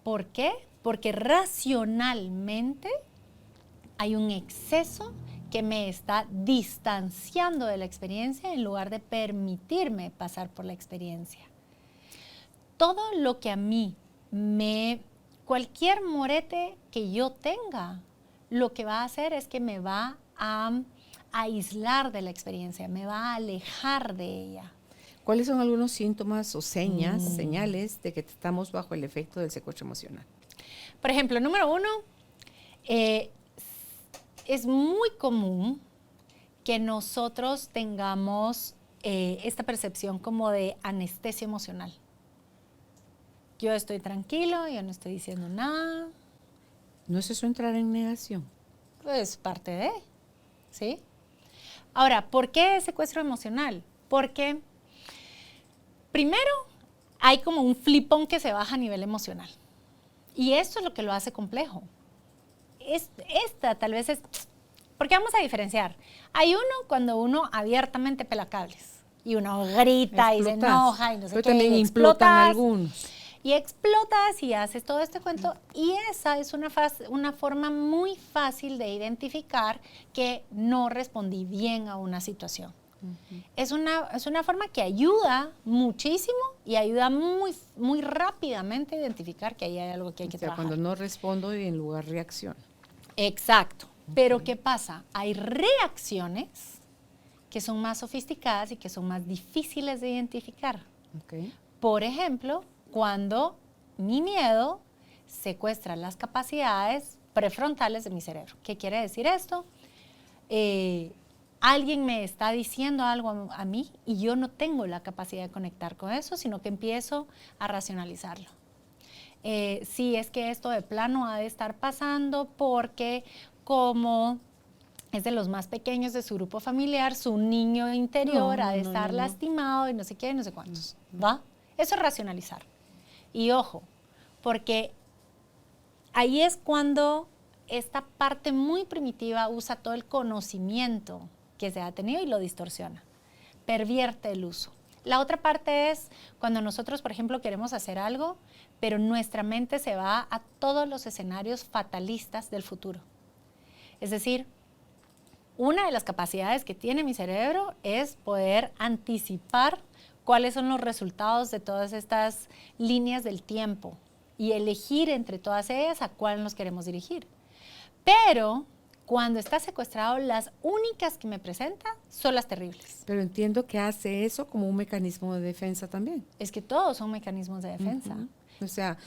¿Por qué? Porque racionalmente hay un exceso que me está distanciando de la experiencia en lugar de permitirme pasar por la experiencia. Todo lo que a mí cualquier morete que yo tenga, lo que va a hacer es que me va a aislar de la experiencia, me va a alejar de ella. ¿Cuáles son algunos síntomas o señales de que estamos bajo el efecto del secuestro emocional? Por ejemplo, número 1, es muy común que nosotros tengamos esta percepción como de anestesia emocional. Yo estoy tranquilo, yo no estoy diciendo nada. ¿No es eso entrar en negación? Pues parte de, ¿sí? Ahora, ¿por qué secuestro emocional? Porque primero hay como un flipón que se baja a nivel emocional. Y esto es lo que lo hace complejo. Esta tal vez es, porque vamos a diferenciar. Hay uno cuando uno abiertamente pela cables y uno grita y se enoja y no sé qué. Pero también implotan algunos. Y explotas y haces todo este cuento, y esa es una forma muy fácil de identificar que no respondí bien a una situación. Uh-huh. Es una forma que ayuda muchísimo y ayuda muy, muy rápidamente a identificar que ahí hay algo que hay que trabajar. Cuando no respondo y en lugar reacciono. Exacto. Okay. Pero ¿qué pasa? Hay reacciones que son más sofisticadas y que son más difíciles de identificar. Okay. Por ejemplo, cuando mi miedo secuestra las capacidades prefrontales de mi cerebro. ¿Qué quiere decir esto? Alguien me está diciendo algo a mí y yo no tengo la capacidad de conectar con eso, sino que empiezo a racionalizarlo. Sí, es que esto de plano ha de estar pasando porque como es de los más pequeños de su grupo familiar, su niño interior ha de estar lastimado y no sé qué, y no sé cuántos. ¿Va? Eso es racionalizar. Y ojo, porque ahí es cuando esta parte muy primitiva usa todo el conocimiento que se ha tenido y lo distorsiona, pervierte el uso. La otra parte es cuando nosotros, por ejemplo, queremos hacer algo, pero nuestra mente se va a todos los escenarios fatalistas del futuro. Es decir, una de las capacidades que tiene mi cerebro es poder anticipar cuáles son los resultados de todas estas líneas del tiempo y elegir entre todas ellas a cuál nos queremos dirigir. Pero cuando está secuestrado, las únicas que me presenta son las terribles. Pero entiendo que hace eso como un mecanismo de defensa también. Es que todos son mecanismos de defensa. O sea,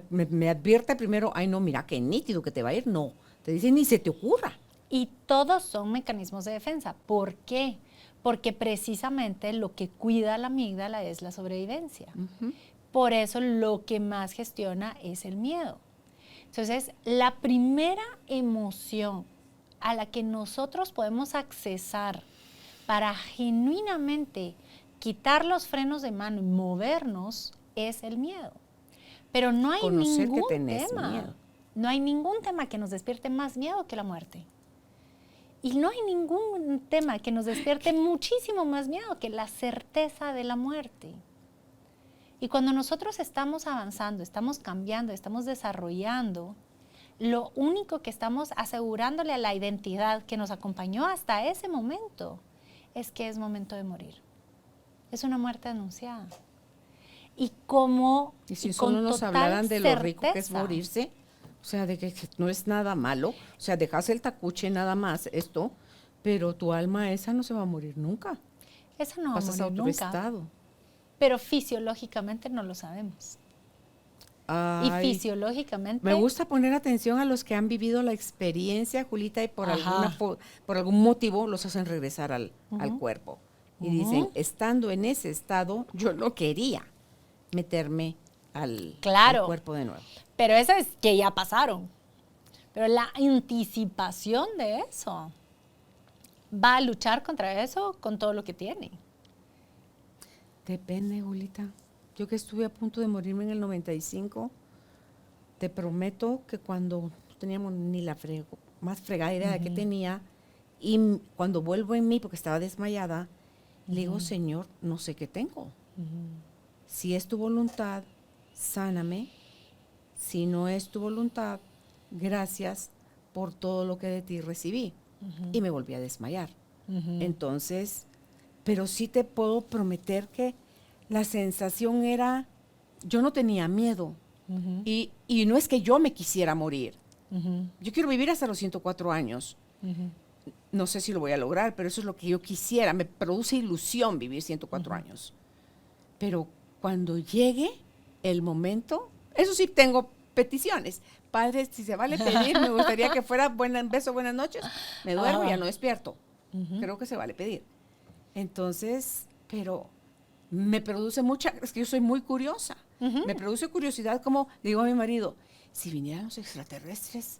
me advierte primero, ay no, mira qué nítido que te va a ir. No, te dice ni se te ocurra. Y todos son mecanismos de defensa. ¿Por qué? Porque precisamente lo que cuida la amígdala es la sobrevivencia. Por eso lo que más gestiona es el miedo. Entonces, la primera emoción a la que nosotros podemos accesar para genuinamente quitar los frenos de mano y movernos es el miedo. Pero no hay ningún tema. No hay ningún tema que nos despierte más miedo que la muerte. Y no hay ningún tema que nos despierte muchísimo más miedo que la certeza de la muerte. Y cuando nosotros estamos avanzando, estamos cambiando, estamos desarrollando, lo único que estamos asegurándole a la identidad que nos acompañó hasta ese momento es que es momento de morir. Es una muerte anunciada. Y como y si solo nos hablaran de lo rico que es morirse, o sea, de que no es nada malo, o sea, dejas el tacuche nada más, esto, pero tu alma esa no se va a morir nunca. Esa no va a morir nunca. Pasas a otro estado. Pero fisiológicamente no lo sabemos. Ay, y fisiológicamente... Me gusta poner atención a los que han vivido la experiencia, Julita, y por algún motivo los hacen regresar al cuerpo. Y dicen, estando en ese estado, yo no quería meterme al cuerpo de nuevo. Pero eso es que ya pasaron. Pero la anticipación de eso va a luchar contra eso con todo lo que tiene. Depende, Julita. Yo que estuve a punto de morirme en el 95, te prometo que cuando no teníamos ni la más fregada idea de que tenía, y cuando vuelvo en mí, porque estaba desmayada, le digo, Señor, no sé qué tengo. Si es tu voluntad, sáname. Si no es tu voluntad, gracias por todo lo que de ti recibí. Y me volví a desmayar. Entonces, pero sí te puedo prometer que la sensación era, yo no tenía miedo. Y no es que yo me quisiera morir. Yo quiero vivir hasta los 104 años. No sé si lo voy a lograr, pero eso es lo que yo quisiera. Me produce ilusión vivir 104 años. Pero cuando llegue el momento, eso sí tengo peticiones. Padre, si se vale pedir, me gustaría que fuera beso, buenas noches. Me duermo y ya no despierto. Creo que se vale pedir. Entonces, pero me produce es que yo soy muy curiosa. Me produce curiosidad, como le digo a mi marido, si vinieran los extraterrestres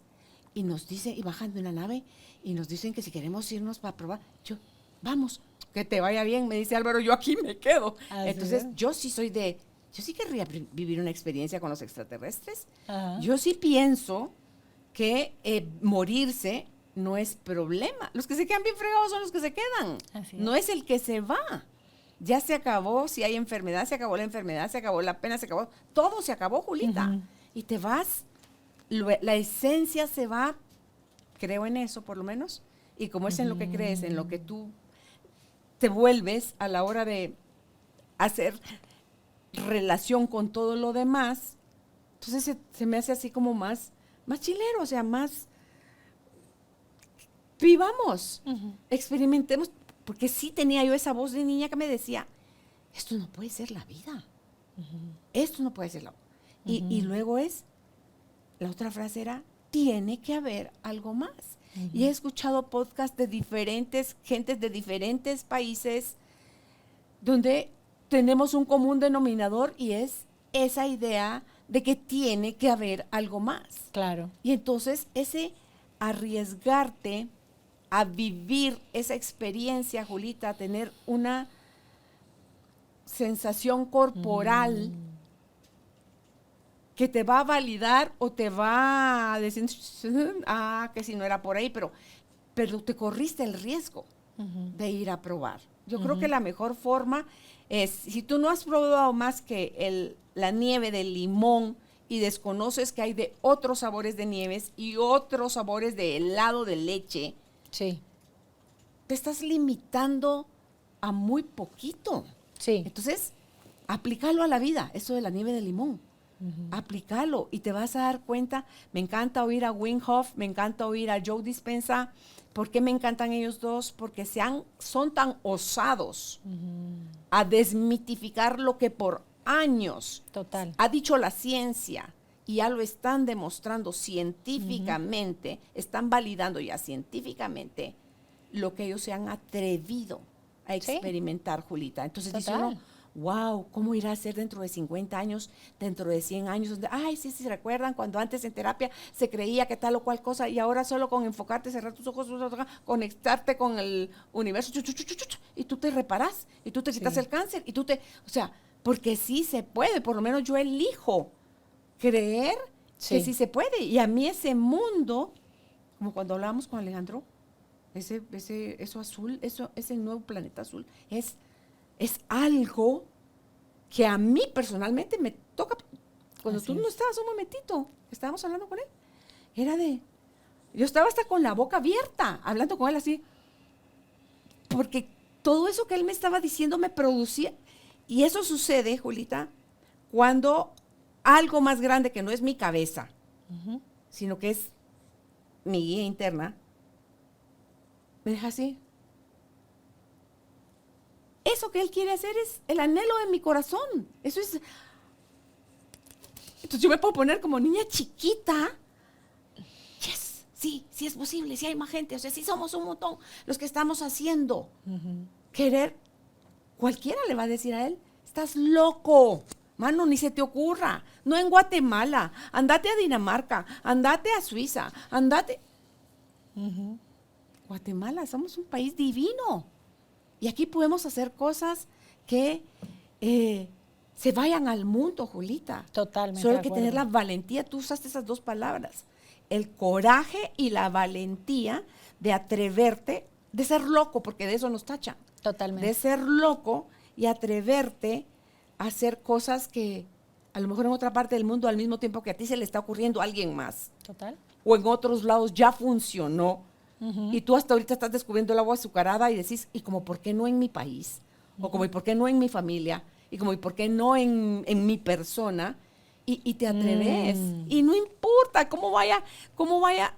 y nos dicen, y bajan de una nave y nos dicen que si queremos irnos para probar, vamos, que te vaya bien, me dice Álvaro, yo aquí me quedo. Entonces, yo sí querría vivir una experiencia con los extraterrestres. Yo sí pienso que morirse no es problema. Los que se quedan bien fregados son los que se quedan. No es el que se va. Ya se acabó, si hay enfermedad, se acabó la enfermedad, se acabó la pena, se acabó, todo se acabó, Julita. Y te vas, la esencia se va, creo en eso por lo menos, y como es en lo que crees, en lo que tú te vuelves a la hora de hacer relación con todo lo demás, entonces se me hace así como más chilero, o sea, más vivamos, experimentemos, porque sí tenía yo esa voz de niña que me decía, esto no puede ser la vida, esto no puede ser la vida. Y luego es, la otra frase era, tiene que haber algo más. Y he escuchado podcasts de gentes de diferentes países donde tenemos un común denominador y es esa idea de que tiene que haber algo más. Claro. Y entonces ese arriesgarte a vivir esa experiencia, Julita, a tener una sensación corporal que te va a validar o te va a decir, que si no era por ahí, pero te corriste el riesgo de ir a probar. Yo creo que la mejor forma es, si tú no has probado más que la nieve de limón y desconoces que hay de otros sabores de nieves y otros sabores de helado de leche, Sí. te estás limitando a muy poquito. Sí. Entonces, aplícalo a la vida, eso de la nieve de limón. Aplícalo y te vas a dar cuenta. Me encanta oír a Wim Hof, me encanta oír a Joe Dispenza. ¿Por qué me encantan ellos dos? Porque son tan osados a desmitificar lo que por años Total. ha dicho la ciencia y ya lo están demostrando científicamente, están validando ya científicamente lo que ellos se han atrevido a experimentar, Julita. Entonces dice uno, wow, ¿cómo irá a ser dentro de 50 años, dentro de 100 años? Donde, sí, ¿recuerdan cuando antes en terapia se creía que tal o cual cosa y ahora solo con enfocarte, cerrar tus ojos, conectarte con el universo, y tú te reparas, y tú te quitas el cáncer, o sea, porque sí se puede, por lo menos yo elijo creer que sí se puede. Y a mí ese mundo, como cuando hablábamos con Alejandro, eso azul, ese nuevo planeta azul, es algo que a mí personalmente me toca. Cuando tú no estabas un momentito, estábamos hablando con él, yo estaba hasta con la boca abierta, hablando con él así, porque todo eso que él me estaba diciendo me producía, y eso sucede, Julita, cuando algo más grande que no es mi cabeza, sino que es mi guía interna, me deja así. Eso que él quiere hacer es el anhelo de mi corazón. Eso es. Entonces yo me puedo poner como niña chiquita. Yes, sí es posible, sí hay más gente. O sea, sí somos un montón los que estamos haciendo. Querer, cualquiera le va a decir a él, estás loco. Mano, ni se te ocurra. No en Guatemala. Andate a Dinamarca. Andate a Suiza. Andate. Guatemala, somos un país divino. Y aquí podemos hacer cosas que se vayan al mundo, Julita. Totalmente. Solo hay que tener la valentía. Tú usaste esas dos palabras. El coraje y la valentía de atreverte, de ser loco, porque de eso nos tachan. Totalmente. De ser loco y atreverte a hacer cosas que a lo mejor en otra parte del mundo al mismo tiempo que a ti se le está ocurriendo a alguien más. Total. O en otros lados ya funcionó. Y tú hasta ahorita estás descubriendo el agua azucarada y decís, ¿y como por qué no en mi país? O como, ¿y por qué no en mi familia? Y como, ¿y por qué no en mi persona? Y te atreves. Y no importa cómo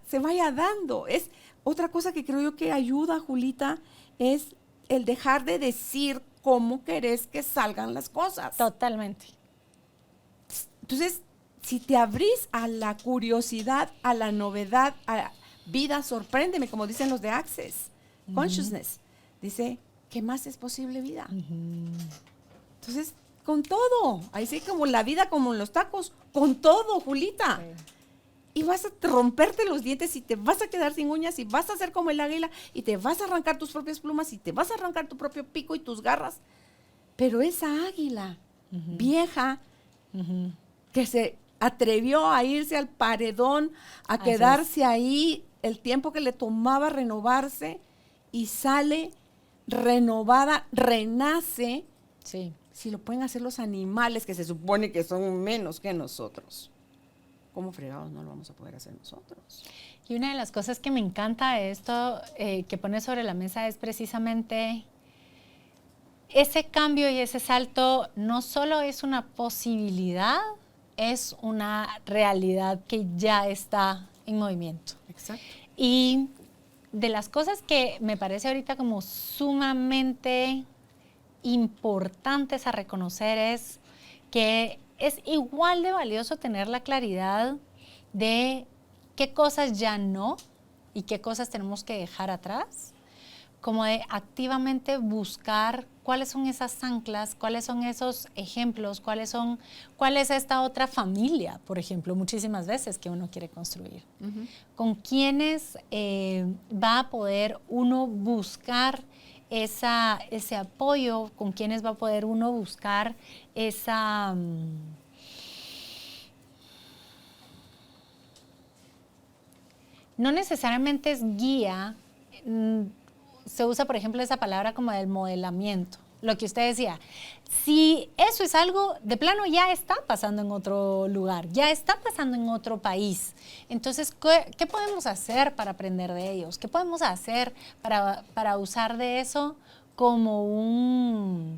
se vaya dando. Es otra cosa que creo yo que ayuda, Julita, es el dejar de decir cómo querés que salgan las cosas. Totalmente. Entonces, si te abrís a la curiosidad, a la novedad, a vida, sorpréndeme, como dicen los de Access Consciousness. Dice, ¿qué más es posible vida? Entonces, con todo. Ahí sí, como la vida, como en los tacos, con todo, Julita. Y vas a romperte los dientes y te vas a quedar sin uñas y vas a ser como el águila y te vas a arrancar tus propias plumas y te vas a arrancar tu propio pico y tus garras. Pero esa águila vieja que se atrevió a irse al paredón, a quedarse ahí el tiempo que le tomaba renovarse y sale renovada, renace. Sí. Si lo pueden hacer los animales que se supone que son menos que nosotros, ¿cómo fregados no lo vamos a poder hacer nosotros? Y una de las cosas que me encanta de esto que pones sobre la mesa es precisamente ese cambio y ese salto no solo es una posibilidad, es una realidad que ya está en movimiento. Exacto. Y de las cosas que me parece ahorita como sumamente importantes a reconocer es que es igual de valioso tener la claridad de qué cosas ya no y qué cosas tenemos que dejar atrás, como de activamente buscar cuáles son esas anclas, cuáles son esos ejemplos, cuál es esta otra familia, por ejemplo, muchísimas veces que uno quiere construir. Uh-huh. Con quiénes va a poder uno buscar ese apoyo, con quiénes va a poder uno buscar esa... no necesariamente es guía. Se usa, por ejemplo, esa palabra como del modelamiento. Lo que usted decía, si eso es algo, de plano ya está pasando en otro lugar, ya está pasando en otro país. Entonces, ¿qué podemos hacer para aprender de ellos? ¿Qué podemos hacer para usar de eso como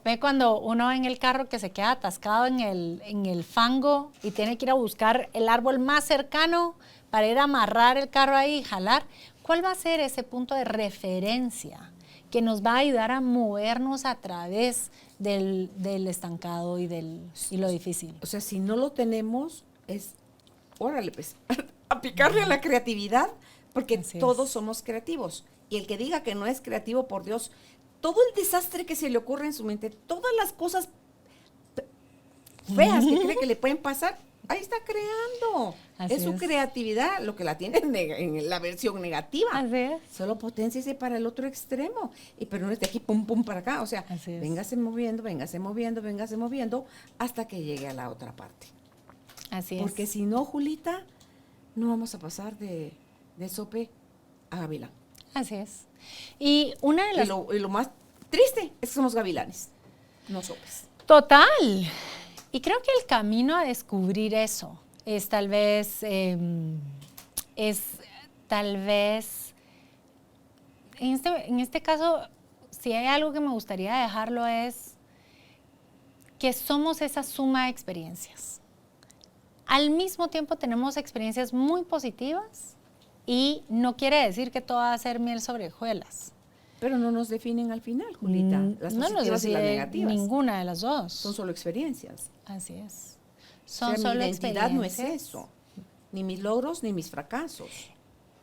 ve cuando uno va en el carro que se queda atascado en el fango y tiene que ir a buscar el árbol más cercano para ir a amarrar el carro ahí y jalar? ¿Cuál va a ser ese punto de referencia que nos va a ayudar a movernos a través del estancado y lo difícil? O sea, si no lo tenemos, órale pues, a picarle a la creatividad, porque todos somos creativos. Y el que diga que no es creativo, por Dios, todo el desastre que se le ocurre en su mente, todas las cosas feas que cree que le pueden pasar, ahí está creando. Es su creatividad lo que la tiene en la versión negativa. Así es. Solo potenciese para el otro extremo. Pero no es de aquí, pum, pum, para acá. O sea, véngase moviendo, hasta que llegue a la otra parte. Así es. Porque si no, Julita, no vamos a pasar de sope a gavilán. Así es. Y una de las... Y lo más triste es que somos gavilanes, no sopes. Total. Y creo que el camino a descubrir eso es tal vez, en este caso, si hay algo que me gustaría dejarlo es que somos esa suma de experiencias. Al mismo tiempo tenemos experiencias muy positivas y no quiere decir que todo va a ser miel sobre hojuelas. Pero no nos definen al final, Julita, las positivas y las negativas. Ninguna de las dos. Son solo experiencias. Así es. Son solo mi identidad no es eso, ni mis logros ni mis fracasos.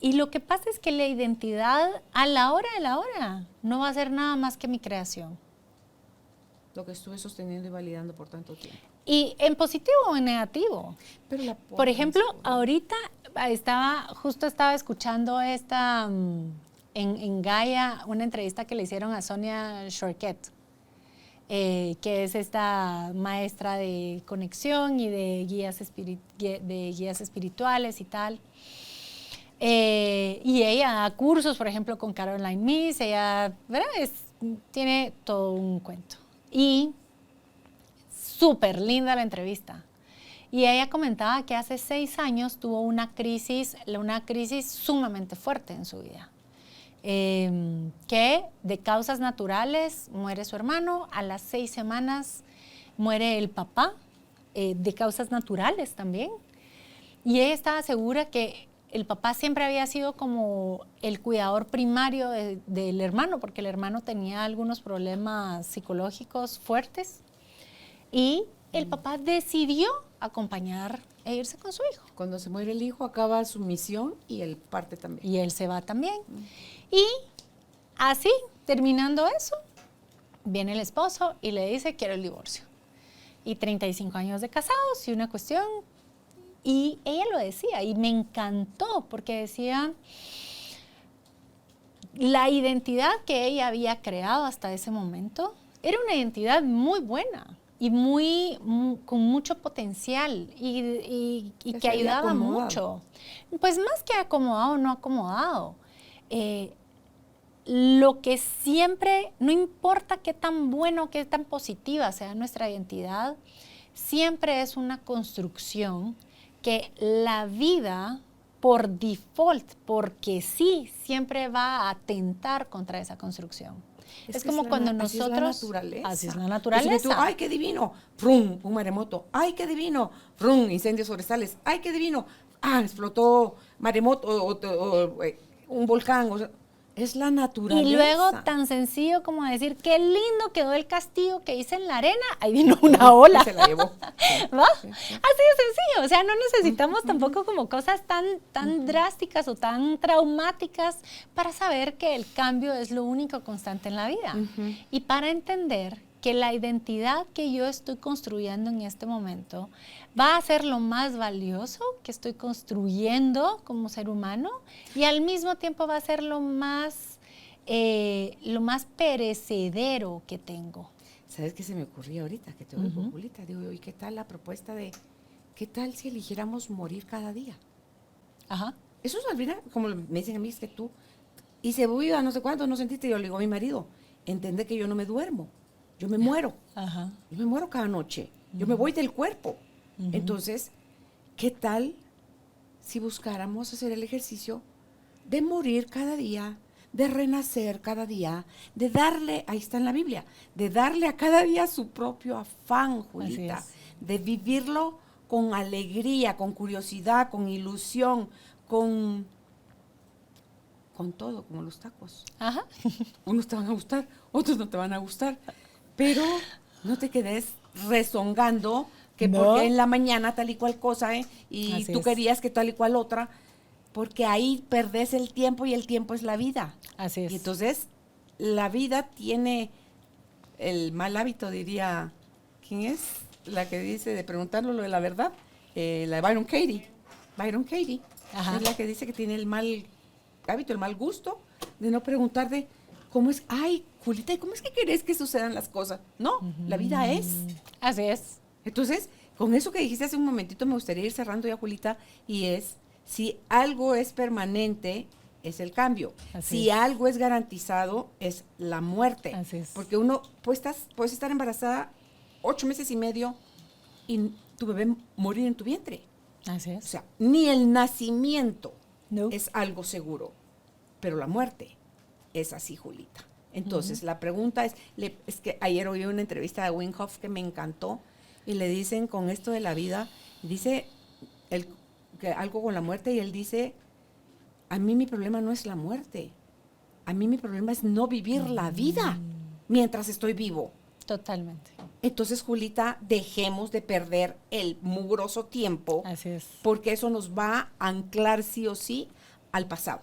Y lo que pasa es que la identidad a la hora de la hora no va a ser nada más que mi creación. Lo que estuve sosteniendo y validando por tanto tiempo. Y en positivo o en negativo. Pero por ejemplo, ahorita estaba escuchando en Gaia una entrevista que le hicieron a Sonia Shortcut, que es esta maestra de conexión y de guías espirituales y tal. Y ella da cursos, por ejemplo, con Caroline Myss. Ella, ¿verdad? Tiene todo un cuento. Y súper linda la entrevista. Y ella comentaba que hace 6 años tuvo una crisis sumamente fuerte en su vida. Que de causas naturales muere su hermano, a las 6 semanas muere el papá, de causas naturales también. Y ella estaba segura que el papá siempre había sido como el cuidador primario del hermano, porque el hermano tenía algunos problemas psicológicos fuertes. Y el papá decidió acompañar e irse con su hijo. Cuando se muere el hijo, acaba su misión y él parte también. Y él se va también. Y así, terminando eso, viene el esposo y le dice, quiero el divorcio. Y 35 años de casados y una cuestión. Y ella lo decía y me encantó porque decía la identidad que ella había creado hasta ese momento era una identidad muy buena y con mucho potencial y que ayudaba mucho. Pues más que acomodado o no acomodado. Lo que siempre, no importa qué tan bueno, qué tan positiva sea nuestra identidad, siempre es una construcción que la vida, por default, porque sí, siempre va a atentar contra esa construcción. Es como cuando nosotros... Así es la naturaleza. ¡Ay, qué divino! ¡Frum! Un maremoto. ¡Ay, qué divino! ¡Frum! Incendios forestales. ¡Ay, qué divino! ¡Ah, explotó maremoto o un volcán! O sea, Es la naturaleza. Y luego tan sencillo como decir, qué lindo quedó el castillo que hice en la arena, ahí vino una ola. Se la llevó. ¿Va? Así de sencillo, o sea, no necesitamos tampoco como cosas tan drásticas o tan traumáticas para saber que el cambio es lo único constante en la vida. Y para entender que la identidad que yo estoy construyendo en este momento va a ser lo más valioso que estoy construyendo como ser humano y al mismo tiempo va a ser lo más perecedero que tengo. ¿Sabes qué se me ocurría ahorita? Que te oigo, Julita. Digo, ¿y qué tal la propuesta de, qué tal si eligiéramos morir cada día? Ajá. Eso es al final, como me dicen a mí, es que tú, y se voy a no sé cuánto, no sentiste, yo le digo a mi marido, entiende que yo no me duermo. Yo me muero. Ajá. Yo me muero cada noche. Yo me voy del cuerpo. Entonces, ¿qué tal si buscáramos hacer el ejercicio de morir cada día, de renacer cada día, de darle, ahí está en la Biblia, de darle a cada día su propio afán, Julita, de vivirlo con alegría, con curiosidad, con ilusión, con todo, como los tacos. Ajá. Unos te van a gustar, otros no te van a gustar. Pero no te quedes rezongando que porque en la mañana tal y cual cosa, y Así tú es. querías que tal y cual otra, porque ahí perdés el tiempo y el tiempo es la vida. Así es. Y entonces la vida tiene el mal hábito, diría, ¿quién es? La que dice de preguntarlo lo de la verdad, la de Byron Katie. Byron Katie Ajá. es la que dice que tiene el mal hábito, el mal gusto de no preguntar de cómo es, ay, Julita, ¿cómo es que querés que sucedan las cosas? No, la vida es. Así es. Entonces, con eso que dijiste hace un momentito, me gustaría ir cerrando ya, Julita, y es, si algo es permanente, es el cambio. Así Si es. algo es garantizado, es la muerte. Así es. Porque uno, puedes estar embarazada 8 meses y medio y tu bebé morir en tu vientre. Así O es. sea, ni el nacimiento No. es algo seguro, pero la muerte es así, Julita. Entonces, la pregunta es que ayer oí una entrevista de Wim Hof que me encantó y le dicen con esto de la vida, dice que algo con la muerte y él dice, a mí mi problema no es la muerte, a mí mi problema es no vivir la vida mientras estoy vivo. Totalmente. Entonces, Julita, dejemos de perder el mugroso tiempo. Así es. Porque eso nos va a anclar sí o sí al pasado.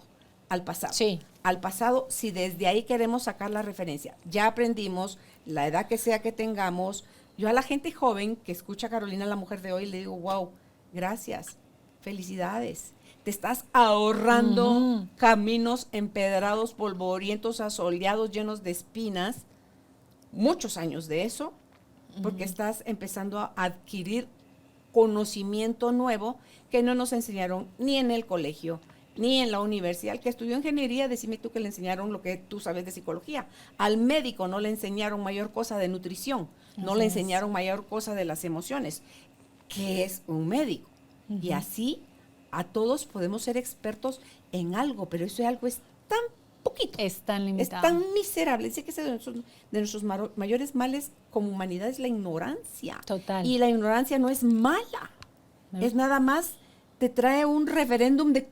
Al pasado. Sí. Al pasado, si desde ahí queremos sacar la referencia. Ya aprendimos, la edad que sea que tengamos. Yo a la gente joven que escucha a Carolina, la mujer de hoy, le digo, wow, gracias, felicidades. Te estás ahorrando caminos empedrados, polvorientos, asoleados, llenos de espinas. Muchos años de eso, porque estás empezando a adquirir conocimiento nuevo que no nos enseñaron ni en el colegio, ni en la universidad. El que estudió ingeniería, decime tú que le enseñaron lo que tú sabes de psicología. Al médico no le enseñaron mayor cosa de nutrición, no le enseñaron mayor cosa de las emociones, que es un médico. Y así a todos podemos ser expertos en algo, pero ese algo es tan poquito. Es tan limitado. Es tan miserable. Dice que ese de nuestros mayores males como humanidad es la ignorancia. Total. Y la ignorancia no es mala. No. Es nada más, te trae un referéndum de,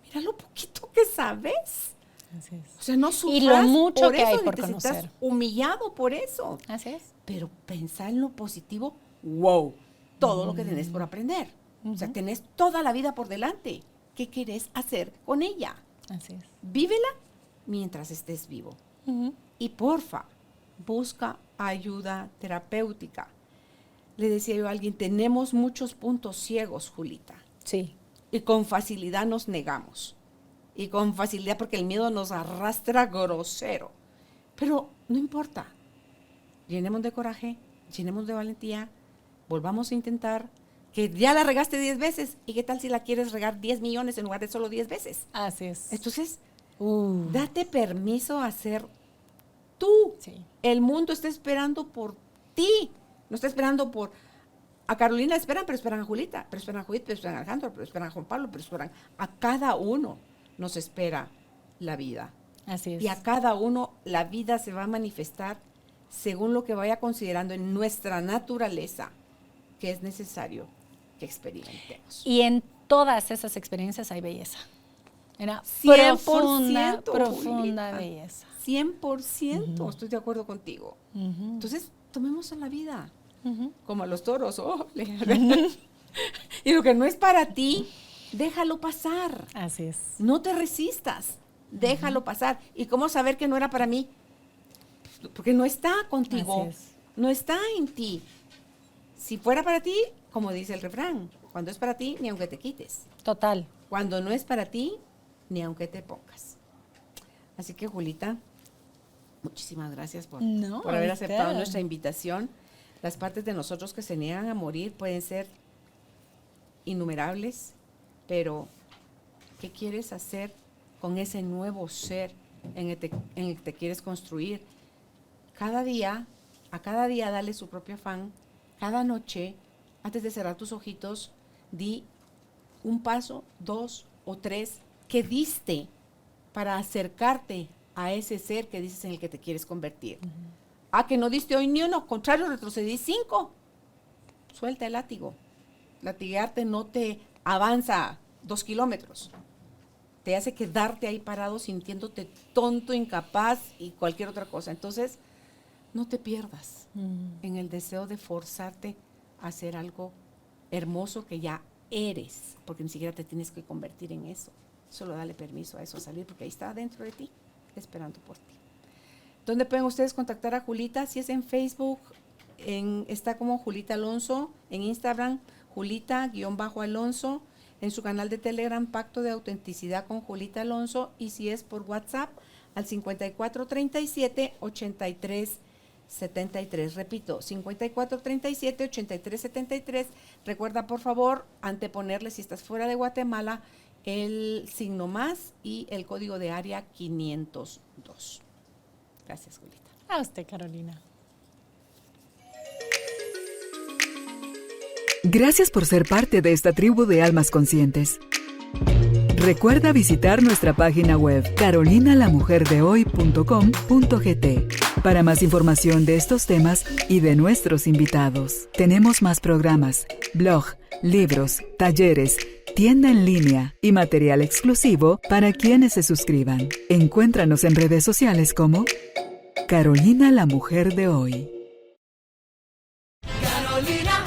mira lo poquito que sabes. Así es. O sea, no sufras Y lo mucho por que eso, hay ni por te sientas conocer. humillado por eso. Así es. Pero pensar en lo positivo, wow, todo lo que tenés por aprender. O sea, tenés toda la vida por delante. ¿Qué querés hacer con ella? Así es. Vívela mientras estés vivo. Y porfa, busca ayuda terapéutica. Le decía yo a alguien, tenemos muchos puntos ciegos, Julita. Sí. Y con facilidad nos negamos. Y con facilidad porque el miedo nos arrastra grosero. Pero no importa. Llenemos de coraje, llenemos de valentía, volvamos a intentar, que ya la regaste 10 veces. ¿Y qué tal si la quieres regar 10 millones en lugar de solo 10 veces? Así es. Entonces, date permiso a ser tú. Sí. El mundo está esperando por ti. No está esperando por... A Carolina esperan, pero esperan a Julita, pero esperan a Judith, pero esperan a Alejandro, pero esperan a Juan Pablo, pero esperan a cada uno. Nos espera la vida. Así es. Y a cada uno la vida se va a manifestar según lo que vaya considerando en nuestra naturaleza que es necesario que experimentemos. Y en todas esas experiencias hay belleza. Era 100%, profunda Julita. belleza. 100%, estoy de acuerdo contigo. Entonces, tomemos la vida como a los toros. Y lo que no es para ti, déjalo pasar. Así es. No te resistas, déjalo pasar. ¿Y cómo saber que no era para mí? Porque no está contigo, Así es. no está en ti. Si fuera para ti, como dice el refrán, cuando es para ti, ni aunque te quites. Total. Cuando no es para ti, ni aunque te pongas. Así que, Julita, muchísimas gracias por haber aceptado nuestra invitación. Las partes de nosotros que se niegan a morir pueden ser innumerables, pero ¿qué quieres hacer con ese nuevo ser en el que te quieres construir? A cada día dale su propio afán. Cada noche, antes de cerrar tus ojitos, di un paso, 2 o 3 que diste para acercarte a ese ser que dices en el que te quieres convertir. Que no diste hoy ni uno, contrario, retrocedí 5. Suelta el látigo. Latigarte no te avanza 2 kilómetros. Te hace quedarte ahí parado sintiéndote tonto, incapaz y cualquier otra cosa. Entonces, no te pierdas en el deseo de forzarte a hacer algo hermoso que ya eres, porque ni siquiera te tienes que convertir en eso. Solo dale permiso a eso a salir, porque ahí está dentro de ti, esperando por ti. ¿Dónde pueden ustedes contactar a Julita? Si es en Facebook, está como Julita Alonso, en Instagram, Julita_Alonso, en su canal de Telegram, Pacto de Autenticidad con Julita Alonso, y si es por WhatsApp, al 5437-8373. Repito, 5437-8373. Recuerda, por favor, anteponerle, si estás fuera de Guatemala, el signo más y el código de área 502. Gracias, Julita. A usted, Carolina. Gracias por ser parte de esta tribu de almas conscientes. Recuerda visitar nuestra página web carolinalamujerdehoy.com.gt para más información de estos temas y de nuestros invitados. Tenemos más programas, blog, libros, talleres, tienda en línea y material exclusivo para quienes se suscriban. Encuéntranos en redes sociales como Carolina la Mujer de Hoy. Carolina.